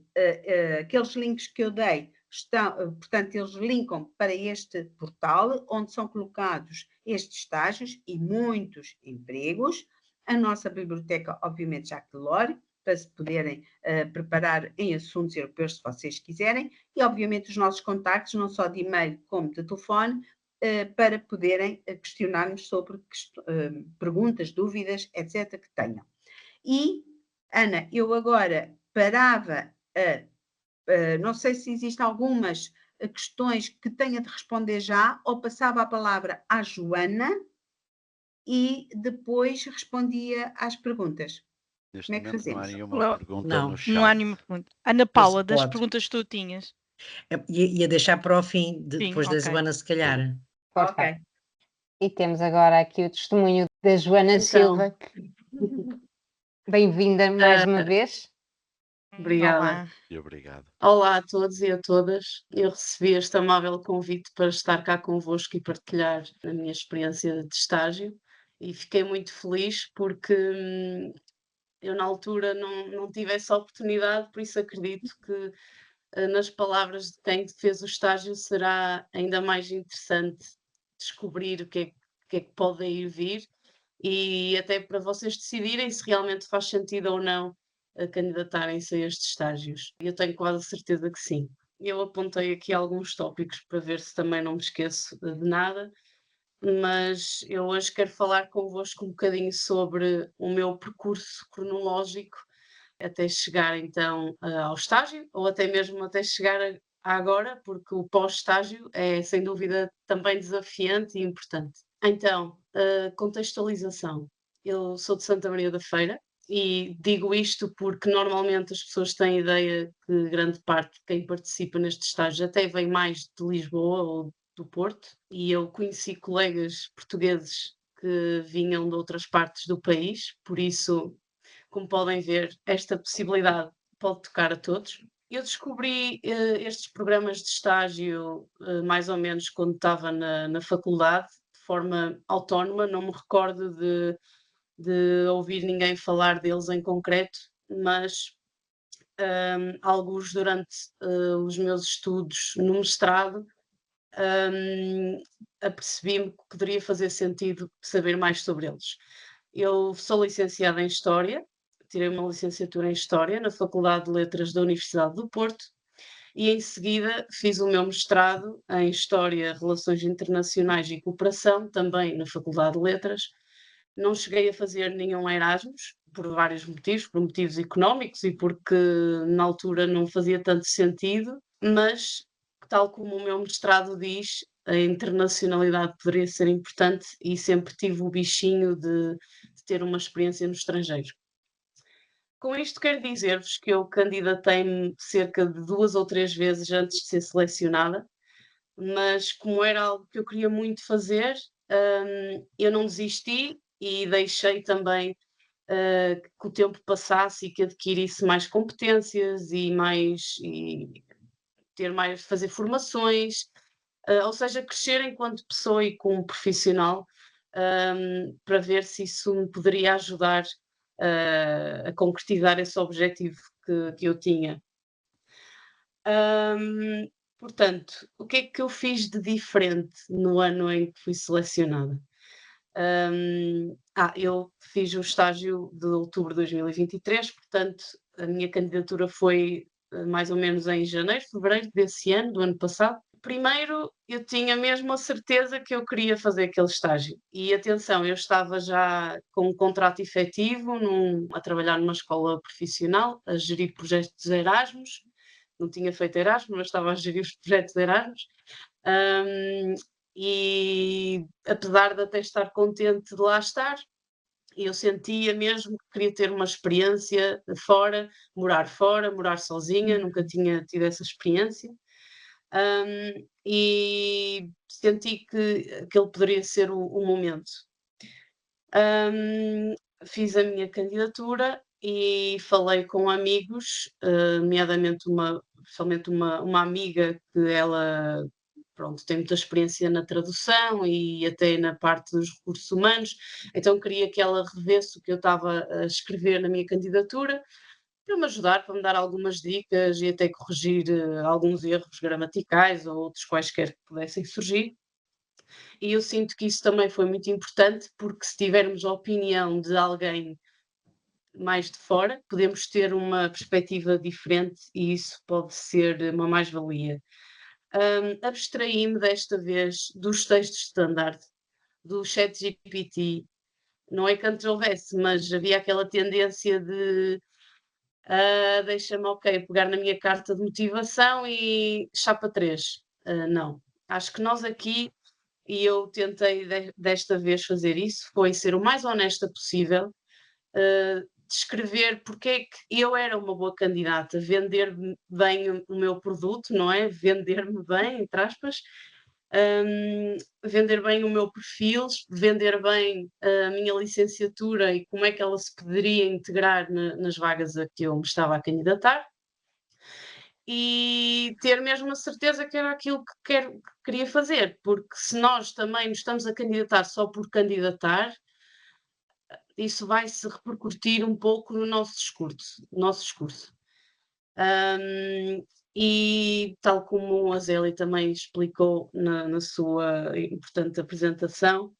[SPEAKER 3] aqueles links que eu dei estão, portanto, eles linkam para este portal, onde são colocados estes estágios e muitos empregos. A nossa biblioteca, obviamente, Jacques Delors, para se poderem preparar em assuntos europeus, se vocês quiserem, e, obviamente, os nossos contactos, não só de e-mail como de telefone, para poderem questionar-nos sobre perguntas, dúvidas, etc., que tenham. E, Ana, eu agora parava, não sei se existem algumas questões que tenha de responder já, ou passava a palavra à Joana e depois respondia às perguntas.
[SPEAKER 1] Neste
[SPEAKER 3] Como é que
[SPEAKER 1] momento não há
[SPEAKER 3] fazemos?
[SPEAKER 1] nenhuma pergunta
[SPEAKER 4] Não.
[SPEAKER 1] no chat.
[SPEAKER 5] Não há nenhuma pergunta. Ana
[SPEAKER 4] Mas
[SPEAKER 5] Paula, das
[SPEAKER 4] pode.
[SPEAKER 5] perguntas que tu tinhas.
[SPEAKER 4] Ia deixar para o fim,
[SPEAKER 5] Sim,
[SPEAKER 4] depois da
[SPEAKER 5] ok.
[SPEAKER 4] Joana, se calhar.
[SPEAKER 2] Força.
[SPEAKER 3] Ok.
[SPEAKER 2] E temos agora aqui o testemunho da Joana
[SPEAKER 6] Então.
[SPEAKER 2] Silva. Bem-vinda mais uma vez.
[SPEAKER 6] Obrigada.
[SPEAKER 5] Olá.
[SPEAKER 1] E obrigado.
[SPEAKER 6] Olá a todos e a todas. Eu recebi este amável convite para estar cá convosco e partilhar a minha experiência de estágio e fiquei muito feliz porque eu na altura não tive essa oportunidade, por isso acredito que nas palavras de quem fez o estágio será ainda mais interessante descobrir o que é que pode ir vir e até para vocês decidirem se realmente faz sentido ou não candidatarem-se a estes estágios. Eu tenho quase certeza que sim. Eu apontei aqui alguns tópicos para ver se também não me esqueço de nada, mas eu hoje quero falar convosco um bocadinho sobre o meu percurso cronológico até chegar então ao estágio, ou até mesmo até chegar a agora, porque o pós-estágio é sem dúvida também desafiante e importante. Então, contextualização. Eu sou de Santa Maria da Feira e digo isto porque normalmente as pessoas têm a ideia que grande parte de quem participa neste estágio até vem mais de Lisboa ou do Porto, e eu conheci colegas portugueses que vinham de outras partes do país, por isso, como podem ver, esta possibilidade pode tocar a todos. Eu descobri estes programas de estágio mais ou menos quando estava na faculdade, de forma autónoma, não me recordo de ouvir ninguém falar deles em concreto, mas alguns durante os meus estudos no mestrado apercebi-me que poderia fazer sentido saber mais sobre eles. Eu sou licenciada em História, tirei uma licenciatura em História na Faculdade de Letras da Universidade do Porto e em seguida fiz o meu mestrado em História, Relações Internacionais e Cooperação, também na Faculdade de Letras. Não cheguei a fazer nenhum Erasmus, por vários motivos, por motivos económicos e porque na altura não fazia tanto sentido, mas, tal como o meu mestrado diz, a internacionalidade poderia ser importante e sempre tive o bichinho de ter uma experiência no estrangeiro. Com isto quero dizer-vos que eu candidatei-me cerca de 2 ou 3 vezes antes de ser selecionada, mas como era algo que eu queria muito fazer, eu não desisti e deixei também, que o tempo passasse e que adquirisse mais competências e ter mais fazer formações, ou seja, crescer enquanto pessoa e como profissional, para ver se isso me poderia ajudar, a concretizar esse objetivo que eu tinha. Hum, Portanto, o que é que eu fiz de diferente no ano em que fui selecionada? Eu fiz o estágio de outubro de 2023, portanto, a minha candidatura foi mais ou menos em janeiro, fevereiro desse ano, do ano passado. Primeiro, eu tinha mesmo a certeza que eu queria fazer aquele estágio. E atenção, eu estava já com um contrato efetivo, a trabalhar numa escola profissional, a gerir projetos de Erasmus. Não tinha feito Erasmus, mas estava a gerir os projetos de Erasmus. Hum, e apesar de até estar contente de lá estar, eu sentia mesmo que queria ter uma experiência de fora, morar sozinha, nunca tinha tido essa experiência. E senti que aquele poderia ser o momento. Hum, Fiz a minha candidatura e falei com amigos, nomeadamente principalmente uma amiga que ela, pronto, tem muita experiência na tradução e até na parte dos recursos humanos, então queria que ela revesse o que eu estava a escrever na minha candidatura, para me ajudar, para me dar algumas dicas e até corrigir, alguns erros gramaticais ou outros quaisquer que pudessem surgir. E eu sinto que isso também foi muito importante, porque se tivermos a opinião de alguém mais de fora, podemos ter uma perspectiva diferente e isso pode ser uma mais-valia. Abstraí-me desta vez dos textos standard, do ChatGPT. Não é que antes houvesse, mas havia aquela tendência de deixa-me, ok, pegar na minha carta de motivação e chapa 3. Não. Acho que nós aqui, e eu tentei desta vez fazer isso, foi ser o mais honesta possível, descrever porque é que eu era uma boa candidata, vender bem o meu produto, não é? Vender-me bem, entre aspas, vender bem o meu perfil, vender bem a minha licenciatura e como é que ela se poderia integrar nas vagas a que eu me estava a candidatar. E ter mesmo a certeza que era aquilo que queria fazer, porque se nós também nos estamos a candidatar só por candidatar, isso vai se repercutir um pouco no nosso discurso. E tal como a Zélia também explicou na sua importante apresentação,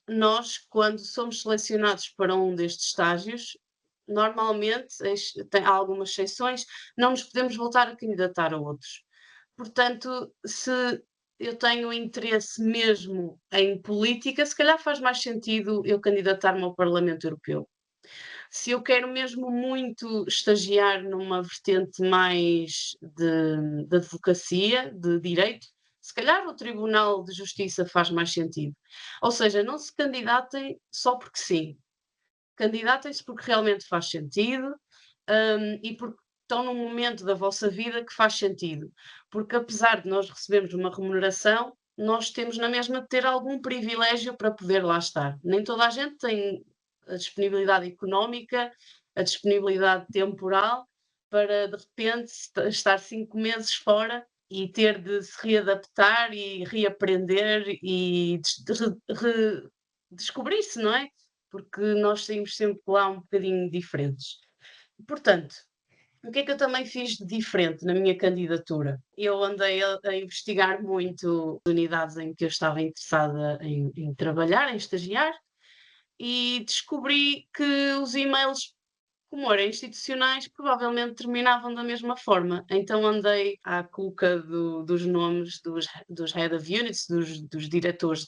[SPEAKER 6] nós, quando somos selecionados para um destes estágios, normalmente, há algumas exceções, não nos podemos voltar a candidatar a outros. Portanto, se eu tenho interesse mesmo em política, se calhar faz mais sentido eu candidatar-me ao Parlamento Europeu. Se eu quero mesmo muito estagiar numa vertente mais de advocacia, de direito, se calhar o Tribunal de Justiça faz mais sentido. Ou seja, não se candidatem só porque sim. Candidatem-se porque realmente faz sentido, e porque estão num momento da vossa vida que faz sentido. Porque apesar de nós recebermos uma remuneração, nós temos na mesma de ter algum privilégio para poder lá estar. Nem toda a gente tem a disponibilidade económica, a disponibilidade temporal para de repente estar 5 meses fora e ter de se readaptar e reaprender e descobrir-se, não é? Porque nós saímos sempre lá um bocadinho diferentes. Portanto, o que é que eu também fiz de diferente na minha candidatura? Eu andei a investigar muito as unidades em que eu estava interessada em trabalhar, em estagiar, e descobri que os e-mails, como eram institucionais, provavelmente terminavam da mesma forma. Então andei à cuca dos nomes dos head of units, dos diretores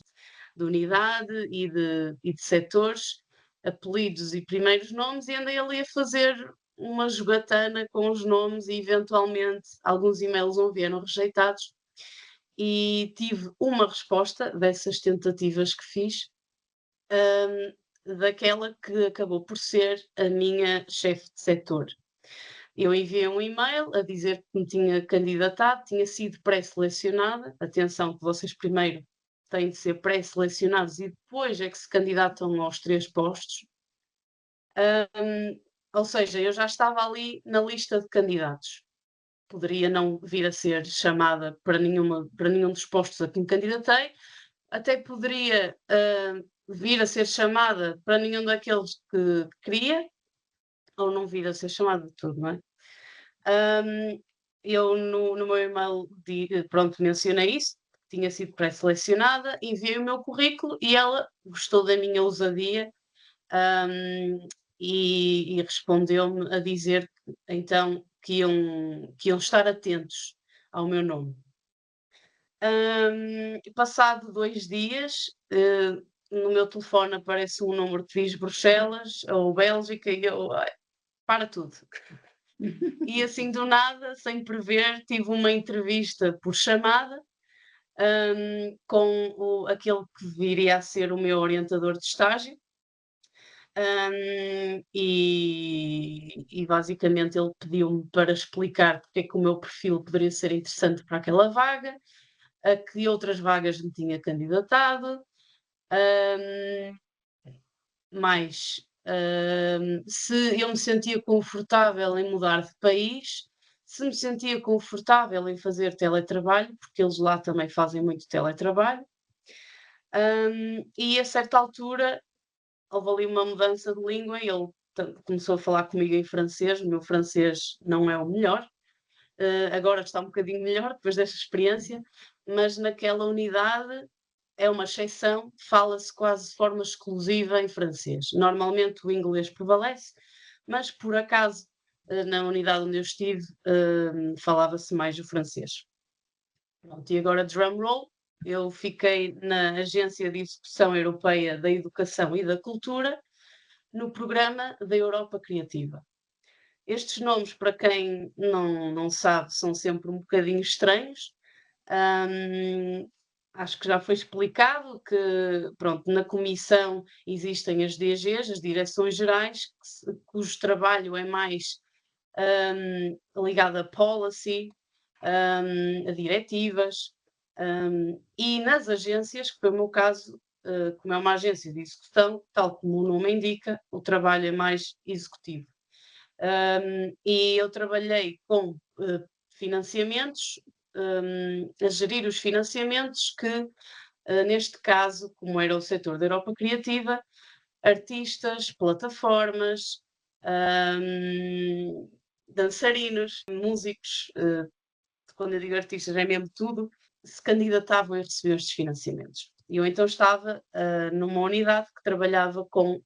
[SPEAKER 6] de unidade e de setores, apelidos e primeiros nomes, e andei ali a fazer uma jogatana com os nomes e eventualmente alguns e-mails não vieram rejeitados e tive uma resposta dessas tentativas que fiz, daquela que acabou por ser a minha chefe de setor. Eu enviei um e-mail a dizer que me tinha candidatado, tinha sido pré-selecionada. Atenção que vocês primeiro têm de ser pré-selecionados e depois é que se candidatam aos 3 postos. Ou seja, eu já estava ali na lista de candidatos. Poderia não vir a ser chamada para nenhum dos postos a que me candidatei, até poderia vir a ser chamada para nenhum daqueles que queria, ou não vir a ser chamada de tudo, não é? Eu no meu e-mail pronto, mencionei isso, tinha sido pré-selecionada, enviei o meu currículo e ela gostou da minha ousadia, e respondeu-me a dizer então que iam estar atentos ao meu nome. Passado 2 dias, no meu telefone aparece um número que diz Bruxelas ou Bélgica e eu, ai, para tudo. E assim do nada, sem prever, tive uma entrevista por chamada, com aquele que viria a ser o meu orientador de estágio. E basicamente ele pediu-me para explicar porque é que o meu perfil poderia ser interessante para aquela vaga, a que outras vagas me tinha candidatado, mais se eu me sentia confortável em mudar de país, se me sentia confortável em fazer teletrabalho, porque eles lá também fazem muito teletrabalho. E a certa altura houve ali uma mudança de língua e ele começou a falar comigo em francês. O meu francês não é o melhor, agora está um bocadinho melhor depois desta experiência, mas naquela unidade é uma exceção, fala-se quase de forma exclusiva em francês. Normalmente o inglês prevalece, mas por acaso na unidade onde eu estive falava-se mais o francês. Pronto, e agora drum roll, eu fiquei na Agência de Execução Europeia da Educação e da Cultura, no programa da Europa Criativa. Estes nomes, para quem não sabe, são sempre um bocadinho estranhos. Acho que já foi explicado que, pronto, na comissão existem as DGs, as Direções Gerais, cujo trabalho é mais ligado a policy, a diretivas, e nas agências, que foi o meu caso, como é uma agência de execução, tal como o nome indica, o trabalho é mais executivo. E eu trabalhei com financiamentos, a gerir os financiamentos que, neste caso, como era o setor da Europa Criativa, artistas, plataformas, dançarinos, músicos, quando eu digo artistas é mesmo tudo, se candidatavam e recebiam estes financiamentos. E eu então estava numa unidade que trabalhava com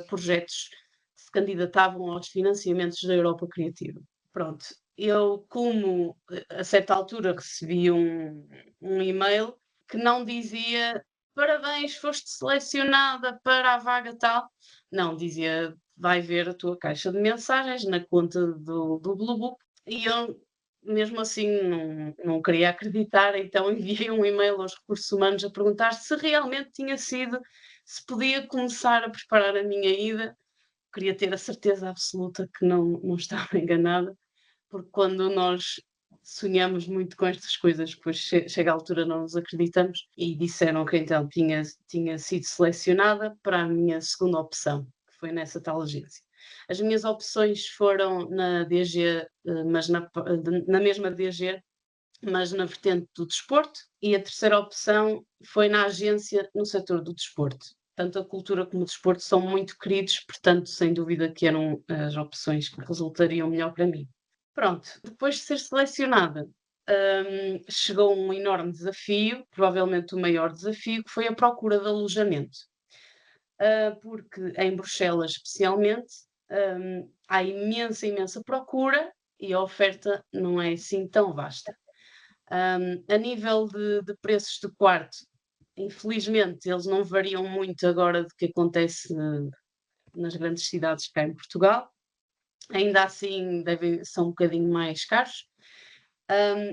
[SPEAKER 6] projetos que se candidatavam aos financiamentos da Europa Criativa. Pronto, eu como a certa altura recebi um e-mail que não dizia parabéns, foste selecionada para a vaga tal. Não, dizia vai ver a tua caixa de mensagens na conta do Blue Book. E eu mesmo assim não queria acreditar, então enviei um e-mail aos recursos humanos a perguntar se realmente tinha sido, se podia começar a preparar a minha ida. Queria ter a certeza absoluta que não estava enganada, porque quando nós sonhamos muito com estas coisas, depois chega a altura não nos acreditamos, e disseram que então tinha sido selecionada para a minha segunda opção, que foi nessa tal agência. As minhas opções foram na DG, mas na mesma DG, mas na vertente do desporto, e a terceira opção foi na agência no setor do desporto. Tanto a cultura como o desporto são muito queridos, portanto, sem dúvida que eram as opções que resultariam melhor para mim. Pronto, depois de ser selecionada, chegou um enorme desafio, provavelmente o maior desafio, que foi a procura de alojamento. Porque em Bruxelas, especialmente, há imensa procura e a oferta não é assim tão vasta. A nível de preços de quarto, infelizmente, eles não variam muito agora do que acontece nas grandes cidades cá em Portugal. Ainda assim, são um bocadinho mais caros.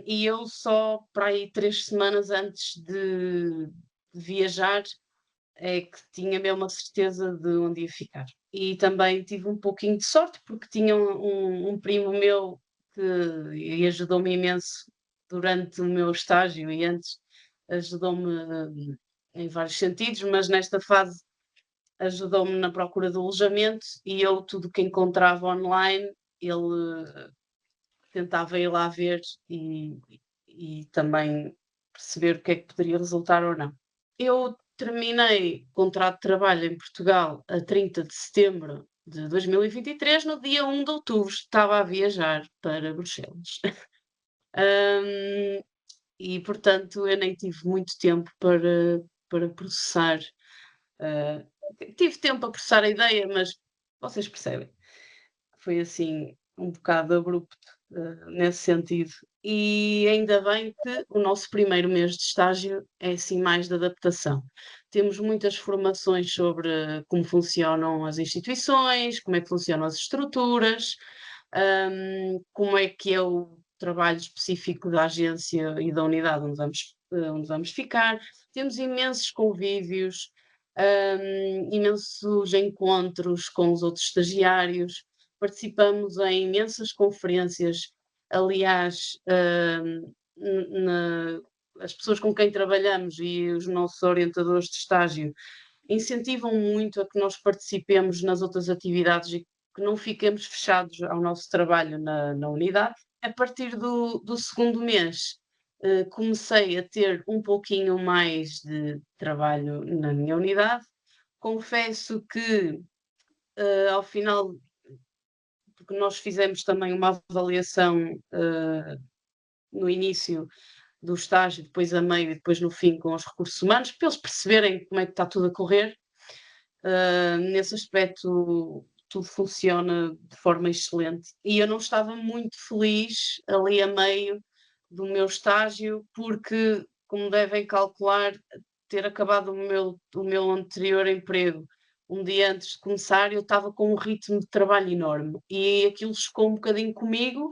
[SPEAKER 6] E eu só para aí 3 semanas antes de viajar, é que tinha mesmo a certeza de onde ia ficar. E também tive um pouquinho de sorte, porque tinha um primo meu que ajudou-me imenso durante o meu estágio e antes ajudou-me em vários sentidos, mas nesta fase ajudou-me na procura do alojamento e eu tudo que encontrava online, ele tentava ir lá ver e também perceber o que é que poderia resultar ou não. Eu terminei o contrato de trabalho em Portugal a 30 de setembro de 2023, no dia 1 de outubro estava a viajar para Bruxelas. E, portanto, eu nem tive muito tempo para processar. Tive tempo para processar a ideia, mas vocês percebem. Foi assim um bocado abrupto nesse sentido. E ainda bem que o nosso primeiro mês de estágio é assim mais de adaptação. Temos muitas formações sobre como funcionam as instituições, como é que funcionam as estruturas, como é que é o trabalho específico da agência e da unidade onde vamos ficar. Temos imensos convívios, imensos encontros com os outros estagiários, participamos em imensas conferências. Aliás, as pessoas com quem trabalhamos e os nossos orientadores de estágio incentivam muito a que nós participemos nas outras atividades e que não fiquemos fechados ao nosso trabalho na unidade. A partir do segundo mês, comecei a ter um pouquinho mais de trabalho na minha unidade. Confesso que ao final, porque nós fizemos também uma avaliação no início do estágio, depois a meio e depois no fim com os recursos humanos, para eles perceberem como é que está tudo a correr. Nesse aspecto, tudo funciona de forma excelente. E eu não estava muito feliz ali a meio do meu estágio, porque, como devem calcular, ter acabado o meu anterior emprego um dia antes de começar, eu estava com um ritmo de trabalho enorme e aquilo chocou um bocadinho comigo,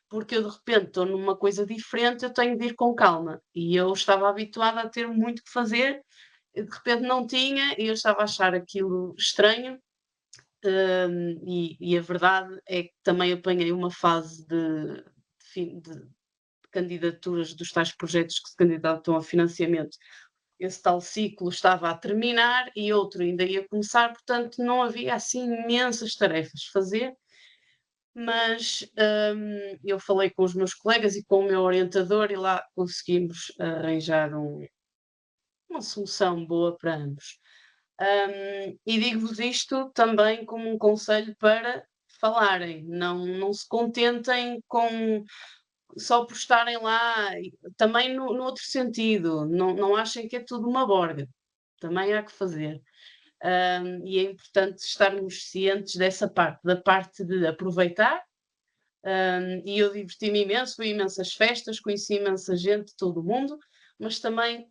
[SPEAKER 6] porque eu de repente estou numa coisa diferente, eu tenho de ir com calma. E eu estava habituada a ter muito que fazer, de repente não tinha, e eu estava a achar aquilo estranho. E a verdade é que também apanhei uma fase de candidaturas dos tais projetos que se candidatam a financiamento. Esse tal ciclo estava a terminar e outro ainda ia começar, portanto não havia assim imensas tarefas a fazer, mas eu falei com os meus colegas e com o meu orientador e lá conseguimos arranjar uma solução boa para ambos. E digo-vos isto também como um conselho para falarem, não se contentem com só por estarem lá, também no outro sentido, não achem que é tudo uma borga, também há que fazer. E é importante estarmos cientes dessa parte, da parte de aproveitar, e eu diverti-me imenso, fui a imensas festas, conheci imensa gente de todo o mundo, mas também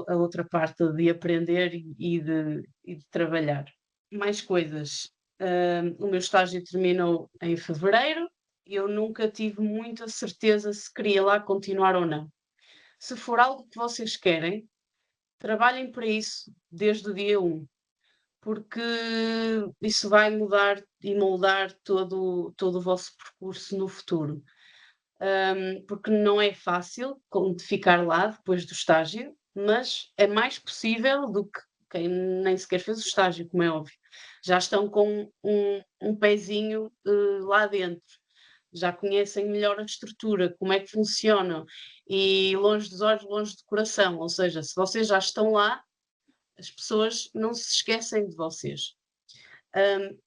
[SPEAKER 6] a outra parte de aprender e de trabalhar. Mais coisas. O meu estágio terminou em fevereiro e eu nunca tive muita certeza se queria lá continuar ou não. Se for algo que vocês querem, trabalhem para isso desde o dia 1, porque isso vai mudar e moldar todo o vosso percurso no futuro. Porque não é fácil de ficar lá depois do estágio, mas é mais possível do que quem nem sequer fez o estágio, como é óbvio. Já estão com um pezinho lá dentro, já conhecem melhor a estrutura, como é que funcionam, e longe dos olhos, longe do coração. Ou seja, se vocês já estão lá, as pessoas não se esquecem de vocês.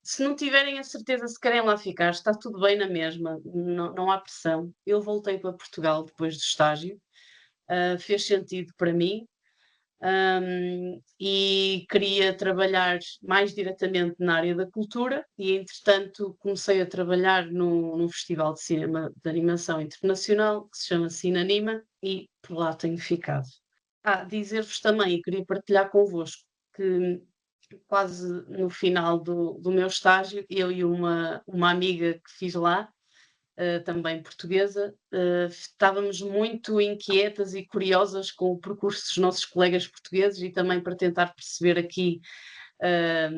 [SPEAKER 6] Se não tiverem a certeza se querem lá ficar, está tudo bem na mesma, não há pressão. Eu voltei para Portugal depois do estágio, fez sentido para mim, e queria trabalhar mais diretamente na área da cultura e, entretanto, comecei a trabalhar num festival de cinema de animação internacional que se chama Cinanima e por lá tenho ficado. Dizer-vos também, e queria partilhar convosco, que quase no final do meu estágio, eu e uma amiga que fiz lá, também portuguesa, estávamos muito inquietas e curiosas com o percurso dos nossos colegas portugueses e também para tentar perceber aqui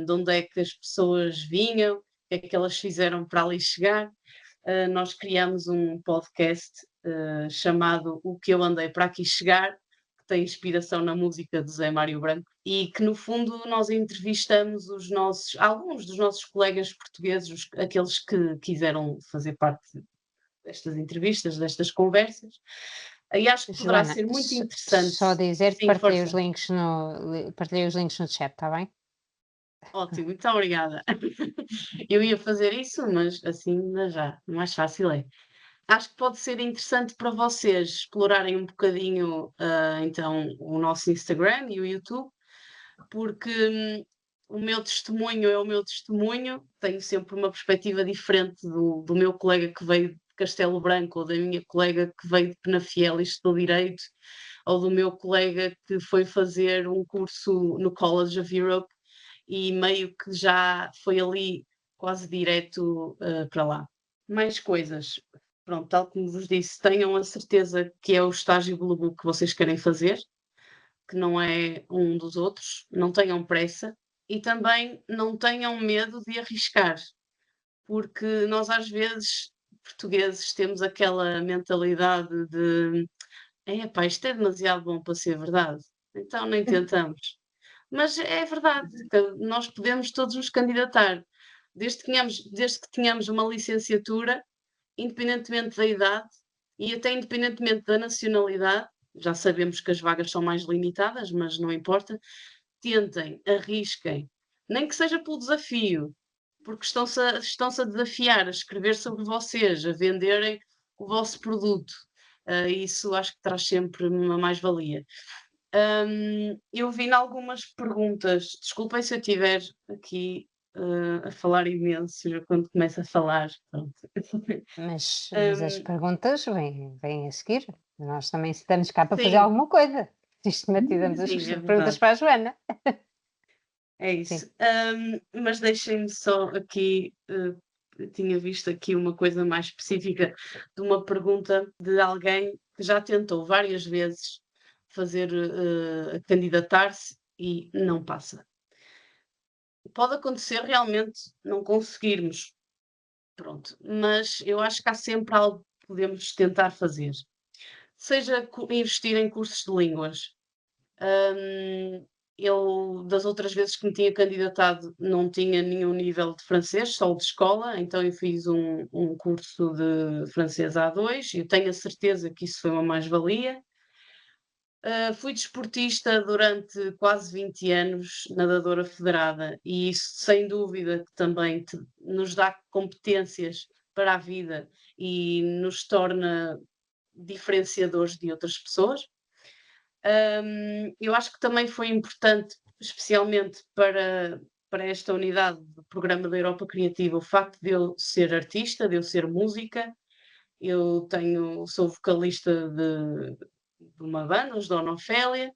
[SPEAKER 6] de onde é que as pessoas vinham, o que é que elas fizeram para ali chegar. Nós criamos um podcast chamado O Que Eu Andei para Aqui Chegar, que tem inspiração na música de Zé Mário Branco, e que no fundo nós entrevistamos alguns dos nossos colegas portugueses, aqueles que quiseram fazer parte destas entrevistas, destas conversas. E acho que poderá
[SPEAKER 2] Joana,
[SPEAKER 6] ser muito interessante.
[SPEAKER 2] só dizer que
[SPEAKER 6] Sim,
[SPEAKER 2] partilhei os
[SPEAKER 6] força.
[SPEAKER 2] links no chat, está bem?
[SPEAKER 6] Ótimo, muito obrigada. Eu ia fazer isso, mas assim ainda já, mais fácil é. Acho que pode ser interessante para vocês explorarem um bocadinho então o nosso Instagram e o YouTube, porque o meu testemunho é o meu testemunho, tenho sempre uma perspectiva diferente do meu colega que veio de Castelo Branco, ou da minha colega que veio de Penafiel e estudou Direito, ou do meu colega que foi fazer um curso no College of Europe e meio que já foi ali quase direto para lá. Mais coisas. Pronto, tal como vos disse, tenham a certeza que é o estágio Blue Book que vocês querem fazer, que não é um dos outros, não tenham pressa e também não tenham medo de arriscar, porque nós às vezes, portugueses, temos aquela mentalidade de epá, isto é demasiado bom para ser verdade, então nem tentamos. Mas é verdade, que nós podemos todos nos candidatar, desde que tenhamos uma licenciatura, independentemente da idade e até independentemente da nacionalidade, já sabemos que as vagas são mais limitadas, mas não importa, tentem, arrisquem, nem que seja pelo desafio, porque estão-se a desafiar, a escrever sobre vocês, a venderem o vosso produto. Isso acho que traz sempre uma mais-valia. Eu vi em algumas perguntas, desculpem se eu estiver aqui a falar imenso, já quando começo a falar. Pronto.
[SPEAKER 2] Mas as perguntas vêm a seguir. Nós também estamos cá para fazer
[SPEAKER 6] Sim.
[SPEAKER 2] alguma coisa. Sistematizamos as
[SPEAKER 6] Sim, é
[SPEAKER 2] perguntas
[SPEAKER 6] verdade.
[SPEAKER 2] para a Joana.
[SPEAKER 6] É isso. Mas deixem-me só aqui, eu tinha visto aqui uma coisa mais específica de uma pergunta de alguém que já tentou várias vezes fazer, candidatar-se e não passa. Pode acontecer realmente não conseguirmos, pronto, mas eu acho que há sempre algo que podemos tentar fazer. Seja investir em cursos de línguas. Eu, das outras vezes que me tinha candidatado, não tinha nenhum nível de francês, só o de escola, então eu fiz um curso de francês A2 e eu tenho a certeza que isso foi uma mais-valia. Fui desportista durante quase 20 anos, nadadora federada, e isso sem dúvida que também nos dá competências para a vida e nos torna diferenciadores de outras pessoas. Eu acho que também foi importante, especialmente para esta unidade do programa da Europa Criativa, o facto de eu ser artista, de eu ser música. Eu sou vocalista de uma banda, os Dona Ofélia,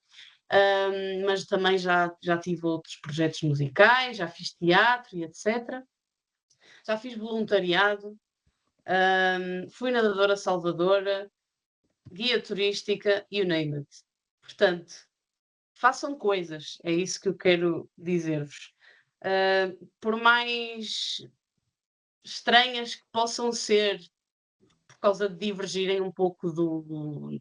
[SPEAKER 6] mas também já tive outros projetos musicais, já fiz teatro e etc. Já fiz voluntariado, fui nadadora salvadora, guia turística, you name it. Portanto, façam coisas, é isso que eu quero dizer-vos. Por mais estranhas que possam ser, por causa de divergirem um pouco do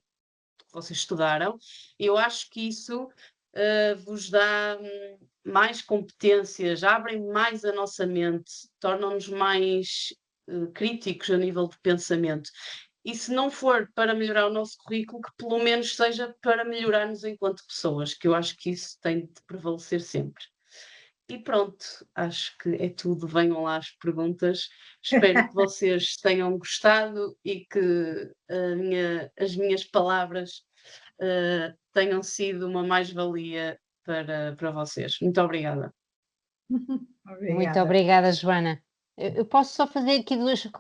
[SPEAKER 6] que vocês estudaram, eu acho que isso vos dá mais competências, abrem mais a nossa mente, tornam-nos mais críticos a nível de pensamento. E se não for para melhorar o nosso currículo, que pelo menos seja para melhorarmos enquanto pessoas, que eu acho que isso tem de prevalecer sempre. E pronto, acho que é tudo. Venham lá as perguntas. Espero que vocês tenham gostado e que as minhas palavras tenham sido uma mais-valia para vocês. Muito obrigada.
[SPEAKER 2] Muito obrigada, Joana. Eu posso só fazer aqui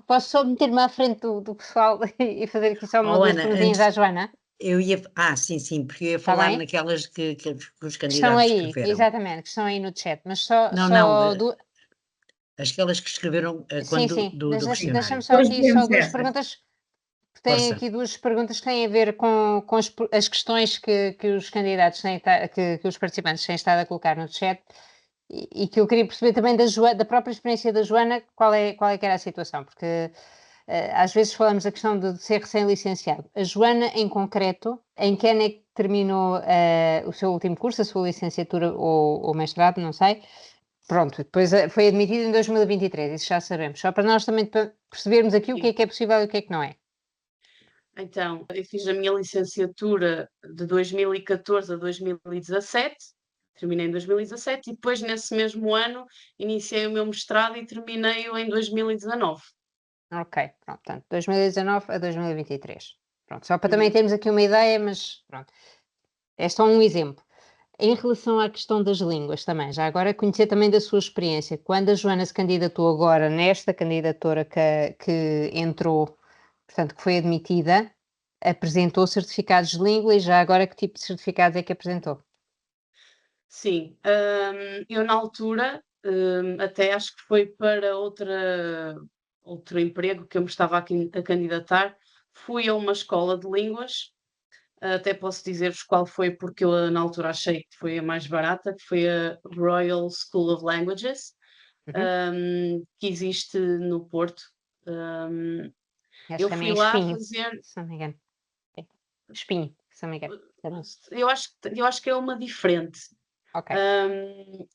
[SPEAKER 2] posso só meter-me à frente do pessoal e fazer aqui só uma ou duas
[SPEAKER 4] Ana,
[SPEAKER 2] perguntinhas à Joana?
[SPEAKER 4] Eu ia. Sim, porque eu ia
[SPEAKER 2] Tá
[SPEAKER 4] falar
[SPEAKER 2] bem?
[SPEAKER 4] naquelas que os
[SPEAKER 2] Que estão
[SPEAKER 4] candidatos
[SPEAKER 2] aí,
[SPEAKER 4] escreveram.
[SPEAKER 2] exatamente, que estão aí no chat, mas só
[SPEAKER 4] Não,
[SPEAKER 2] duas.
[SPEAKER 4] Aquelas que escreveram
[SPEAKER 2] Sim,
[SPEAKER 4] quando
[SPEAKER 2] sim,
[SPEAKER 4] do
[SPEAKER 2] mas deixa-me
[SPEAKER 4] questionário.
[SPEAKER 2] só
[SPEAKER 3] Depois
[SPEAKER 2] aqui
[SPEAKER 3] vemos
[SPEAKER 2] duas
[SPEAKER 3] essas.
[SPEAKER 2] perguntas, que têm
[SPEAKER 4] Força.
[SPEAKER 2] aqui duas perguntas que têm a ver com as questões que os candidatos que os participantes têm estado a colocar no chat e que eu queria perceber também da própria experiência da Joana, qual é que era a situação, porque às vezes falamos da questão de ser recém-licenciado. A Joana, em concreto, em que ano é que terminou o seu último curso, a sua licenciatura ou mestrado, não sei. Pronto, depois foi admitida em 2023, isso já sabemos. Só para nós também percebermos aqui o
[SPEAKER 6] Sim.
[SPEAKER 2] que é possível e o que é que não é.
[SPEAKER 6] Então, eu fiz a minha licenciatura de 2014 a 2017, terminei em 2017 e depois, nesse mesmo ano, iniciei o meu mestrado e terminei-o em 2019.
[SPEAKER 2] Ok, pronto, portanto, 2019 a 2023. Pronto, só para
[SPEAKER 6] Uhum.
[SPEAKER 2] também termos aqui uma ideia, mas pronto. É só um exemplo. Em relação à questão das línguas também, já agora conhecer também da sua experiência. Quando a Joana se candidatou agora, nesta candidatura que entrou, portanto, que foi admitida, apresentou certificados de língua e já agora que tipo de certificados é que apresentou?
[SPEAKER 6] Sim, eu na altura, até acho que foi para outro emprego que eu me estava a candidatar, fui a uma escola de línguas, até posso dizer-vos qual foi, porque eu na altura achei que foi a mais barata, que foi a Royal School of Languages, que existe no Porto.
[SPEAKER 2] Acho
[SPEAKER 6] Eu
[SPEAKER 2] que também
[SPEAKER 6] fui
[SPEAKER 2] é
[SPEAKER 6] lá
[SPEAKER 2] Espinho,
[SPEAKER 6] fazer,
[SPEAKER 2] se não me engano. É. Espinho, se não me engano. Também.
[SPEAKER 6] eu acho que é uma diferente.
[SPEAKER 2] Ok.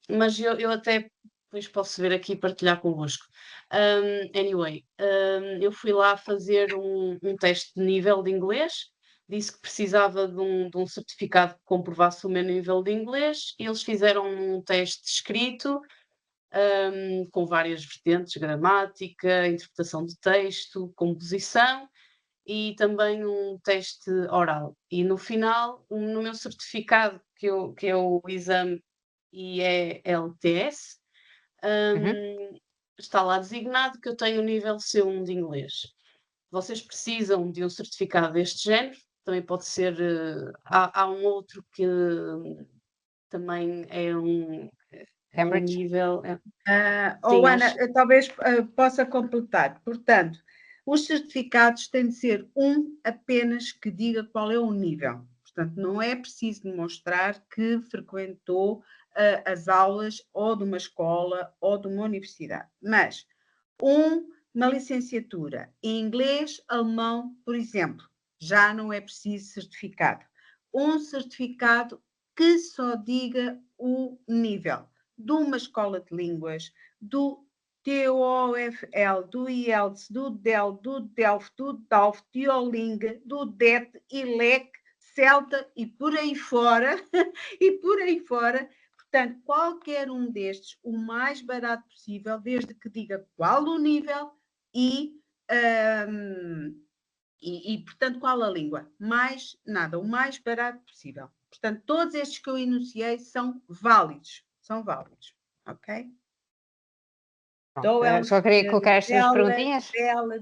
[SPEAKER 6] Mas eu até depois posso ver aqui e partilhar convosco. Anyway, eu fui lá fazer um teste de nível de inglês, disse que precisava de um certificado que comprovasse o meu nível de inglês, e eles fizeram um teste escrito, com várias vertentes, gramática, interpretação de texto, composição, e também um teste oral. E no final, no meu certificado, que é o exame IELTS,
[SPEAKER 2] Uhum.
[SPEAKER 6] está lá designado que eu tenho o nível C1 de inglês. Vocês precisam de um certificado deste género, também pode ser, há um outro que também é um
[SPEAKER 2] Cambridge.
[SPEAKER 6] nível.
[SPEAKER 3] Ou
[SPEAKER 6] Sim,
[SPEAKER 3] Ana,
[SPEAKER 6] acho.
[SPEAKER 3] talvez possa completar. Portanto, os certificados têm de ser apenas que diga qual é o nível. Portanto, não é preciso demonstrar que frequentou as aulas ou de uma escola ou de uma universidade. Mas uma licenciatura em inglês, alemão, por exemplo, já não é preciso certificado. Um certificado que só diga o nível de uma escola de línguas, do TOEFL, do IELTS, do DEL, do DELF, do DALF, Duoling, do DET, ILEC, CELTA e por aí fora, e por aí fora. Portanto, qualquer um destes, o mais barato possível, desde que diga qual o nível e, portanto, qual a língua. Mais nada, o mais barato possível. Portanto, todos estes que eu enunciei são válidos. São válidos, ok?
[SPEAKER 2] Pronto, só queria colocar estas duas perguntinhas.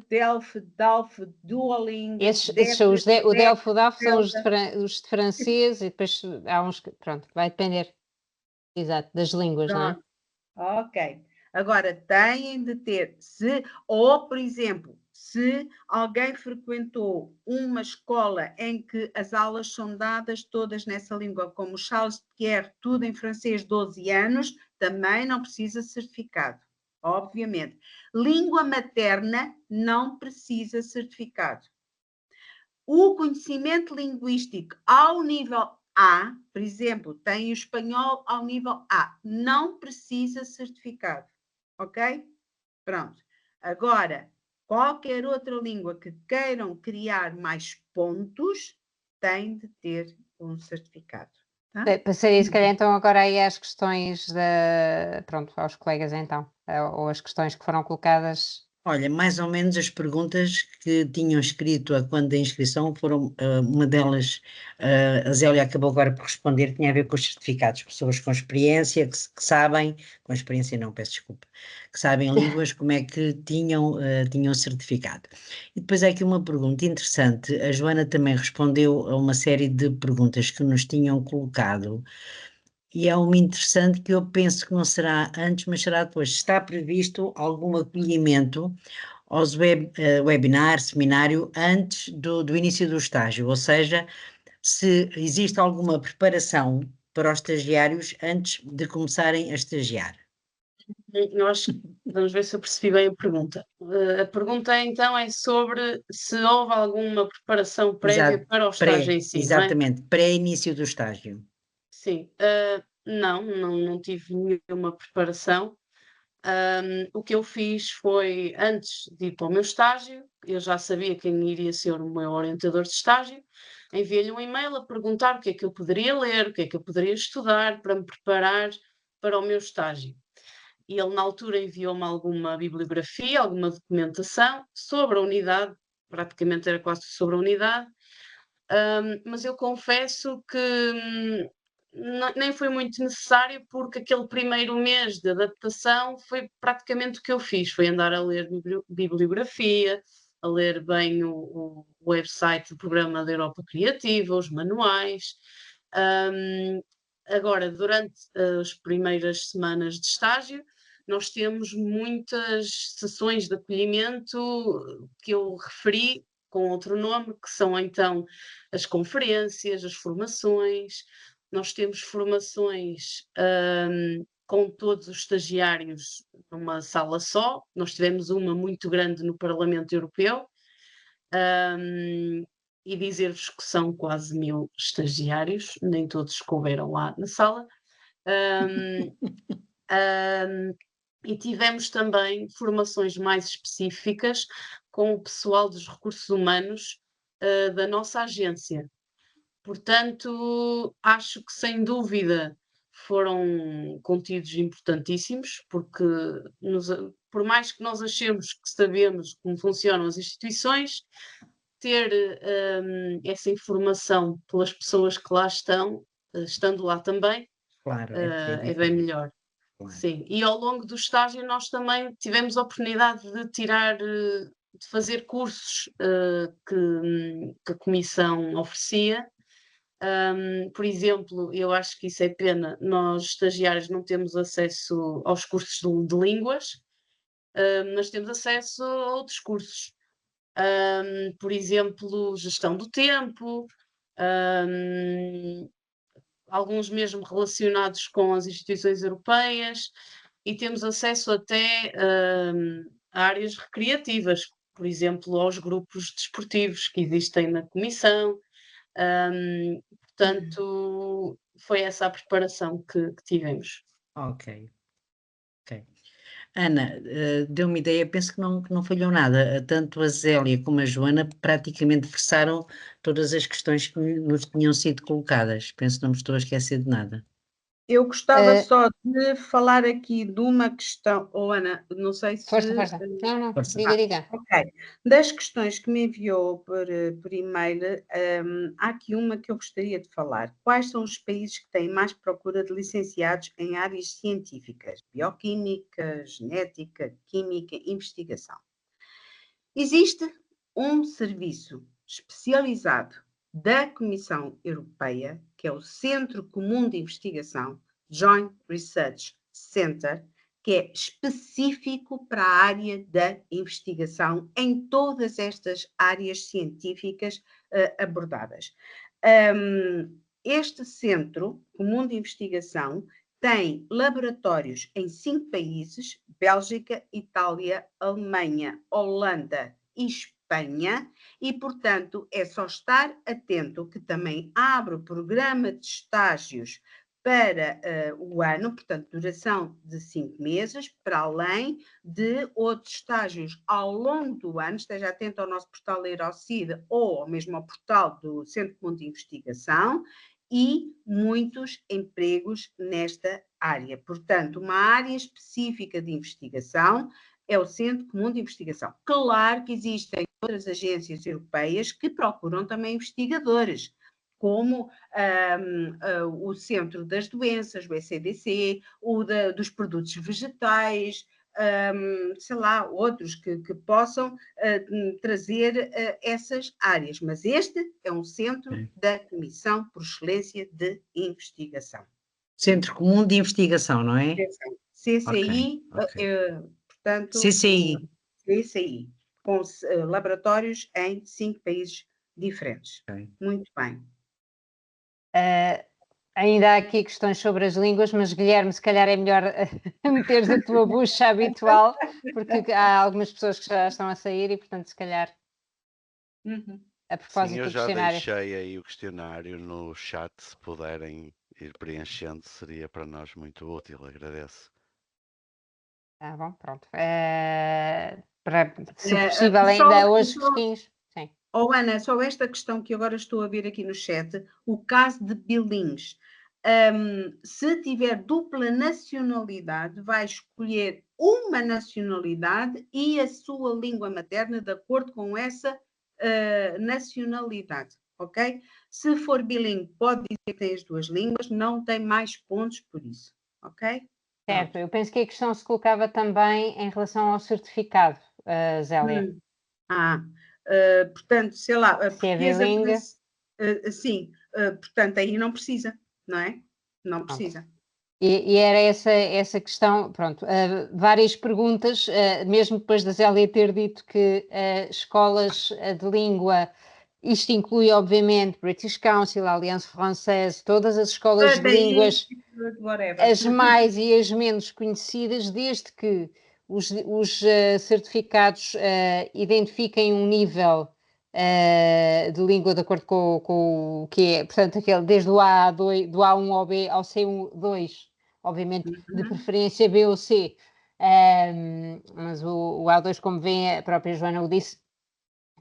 [SPEAKER 3] Delphi, DALF, Duolingo.
[SPEAKER 2] Esses são o Delphi e o DAF são os
[SPEAKER 3] Delta.
[SPEAKER 2] de francês e depois há uns que, pronto, vai depender, exato, das línguas, não é?
[SPEAKER 3] Ok. Agora, têm de ter, ou, por exemplo, se alguém frequentou uma escola em que as aulas são dadas todas nessa língua, como Charles de Pierre, tudo em francês, 12 anos, também não precisa certificado, obviamente. Língua materna não precisa certificado. O conhecimento linguístico ao nível A, por exemplo, tem o espanhol ao nível A, não precisa certificado, ok? Pronto. Agora, qualquer outra língua que queiram criar mais pontos, tem de ter um certificado. Tá?
[SPEAKER 2] Passaria, se calhar, então, agora aí às questões pronto, aos colegas, então, ou as questões que foram colocadas.
[SPEAKER 4] Olha, mais ou menos as perguntas que tinham escrito a quando da inscrição foram, uma delas, a Zélia acabou agora por responder, tinha a ver com os certificados, pessoas com experiência, que sabem, com experiência não, peço desculpa, que sabem línguas, como é que tinham certificado. E depois há aqui uma pergunta interessante, a Joana também respondeu a uma série de perguntas que nos tinham colocado, E é uma interessante que eu penso que não será antes, mas será depois. Está previsto algum acolhimento aos webinar, seminário, antes do início do estágio? Ou seja, se existe alguma preparação para os estagiários antes de começarem a estagiar?
[SPEAKER 6] Eu acho que vamos ver se eu percebi bem a pergunta. A pergunta então é sobre se houve alguma preparação prévia para o estágio em si, não é?
[SPEAKER 4] Exatamente, pré-início do estágio.
[SPEAKER 6] Sim, não tive nenhuma preparação. O que eu fiz foi, antes de ir para o meu estágio, eu já sabia quem iria ser o meu orientador de estágio, enviei-lhe um e-mail a perguntar o que é que eu poderia ler, o que é que eu poderia estudar para me preparar para o meu estágio. E ele, na altura, enviou-me alguma bibliografia, alguma documentação sobre a unidade, praticamente era quase sobre a unidade, mas eu confesso que nem foi muito necessário, porque aquele primeiro mês de adaptação foi praticamente o que eu fiz, foi andar a ler bibliografia, a ler bem o website do Programa da Europa Criativa, os manuais. Agora, durante as primeiras semanas de estágio, nós temos muitas sessões de acolhimento que eu referi com outro nome, que são então as conferências, as formações. Nós temos formações com todos os estagiários numa sala só. Nós tivemos uma muito grande no Parlamento Europeu. E dizer-vos que são quase 1000 estagiários, nem todos couberam lá na sala. E tivemos também formações mais específicas com o pessoal dos recursos humanos da nossa agência. Portanto, acho que sem dúvida foram conteúdos importantíssimos, porque por mais que nós achemos que sabemos como funcionam as instituições, ter essa informação pelas pessoas que lá estão, estando lá também,
[SPEAKER 4] Claro,
[SPEAKER 6] é bem melhor.
[SPEAKER 4] Claro.
[SPEAKER 6] Sim, e ao longo do estágio nós também tivemos a oportunidade de tirar, de fazer cursos que a Comissão oferecia. Por exemplo, eu acho que isso é pena, nós estagiários não temos acesso aos cursos de línguas, mas temos acesso a outros cursos. Por exemplo, gestão do tempo, alguns mesmo relacionados com as instituições europeias, e temos acesso até a áreas recreativas, por exemplo, aos grupos desportivos que existem na Comissão. Portanto, foi essa a preparação que tivemos.
[SPEAKER 4] Ok. Ana, deu-me ideia, penso que não falhou nada. Tanto a Zélia como a Joana praticamente versaram todas as questões que nos tinham sido colocadas. Penso que não me estou a esquecer de nada.
[SPEAKER 3] Eu gostava só de falar aqui de uma questão, Ana, não sei se...
[SPEAKER 2] Força. Não,
[SPEAKER 4] Força.
[SPEAKER 2] diga.
[SPEAKER 3] Ok. Das questões que me enviou por e-mail, há aqui uma que eu gostaria de falar. Quais são os países que têm mais procura de licenciados em áreas científicas? Bioquímica, genética, química, investigação. Existe um serviço especializado da Comissão Europeia, que é o Centro Comum de Investigação, Joint Research Center, que é específico para a área da investigação em todas estas áreas científicas abordadas. Este Centro Comum de Investigação tem laboratórios em 5 países: Bélgica, Itália, Alemanha, Holanda e Espanha, e, portanto, é só estar atento que também abre o programa de estágios para o ano, portanto, duração de 5 meses, para além de outros estágios ao longo do ano. Esteja atento ao nosso portal Eurocid ou ao mesmo ao portal do Centro Comum de Investigação, e muitos empregos nesta área. Portanto, uma área específica de investigação é o Centro Comum de Investigação. Claro que existem outras agências europeias que procuram também investigadores, como o Centro das Doenças, o ECDC, o dos produtos vegetais, sei lá, outros que possam trazer essas áreas. Mas este é um centro da Comissão por Excelência de Investigação.
[SPEAKER 4] Centro Comum de Investigação, não é?
[SPEAKER 3] CCI,
[SPEAKER 4] Ok.
[SPEAKER 3] portanto,
[SPEAKER 4] CCI.
[SPEAKER 3] CCI, com laboratórios em 5 países diferentes.
[SPEAKER 4] Ok.
[SPEAKER 3] Muito bem.
[SPEAKER 2] Ainda há aqui questões sobre as línguas, mas Guilherme, se calhar é melhor meteres a tua bucha habitual, porque há algumas pessoas que já estão a sair e, portanto, se calhar, a
[SPEAKER 1] Sim,
[SPEAKER 2] propósito
[SPEAKER 1] eu
[SPEAKER 2] do
[SPEAKER 1] já
[SPEAKER 2] questionário.
[SPEAKER 1] deixei aí o questionário no chat, se puderem ir preenchendo, seria para nós muito útil, agradeço.
[SPEAKER 2] Tá bom, pronto. Se possível,
[SPEAKER 3] só-
[SPEAKER 2] ainda hoje
[SPEAKER 3] só-
[SPEAKER 2] fresquinhos. Sim.
[SPEAKER 3] Oh, Ana, só esta questão que agora estou a ver aqui no chat, o caso de bilíngues. Se tiver dupla nacionalidade, vai escolher uma nacionalidade e a sua língua materna de acordo com essa nacionalidade, ok? Se for bilíngue, pode dizer que tem as duas línguas, não tem mais pontos por isso, ok?
[SPEAKER 2] Certo, eu penso que a questão se colocava também em relação ao certificado, Zélia.
[SPEAKER 3] Portanto, sei lá, a
[SPEAKER 2] Se é
[SPEAKER 3] portuguesa,
[SPEAKER 2] bilingue.
[SPEAKER 3] sim, portanto, aí não precisa, não é? Não precisa.
[SPEAKER 2] E era essa questão, pronto, várias perguntas, mesmo depois da Zélia ter dito que escolas de língua, isto inclui obviamente British Council, Alliance Française, todas as escolas de línguas, as mais e as menos conhecidas, desde que os certificados identifiquem um nível de língua de acordo com o que é, portanto, desde o A2, do A1 ao B ao C2, obviamente, de preferência B ou C, mas o A2, como vem, a própria Joana o disse,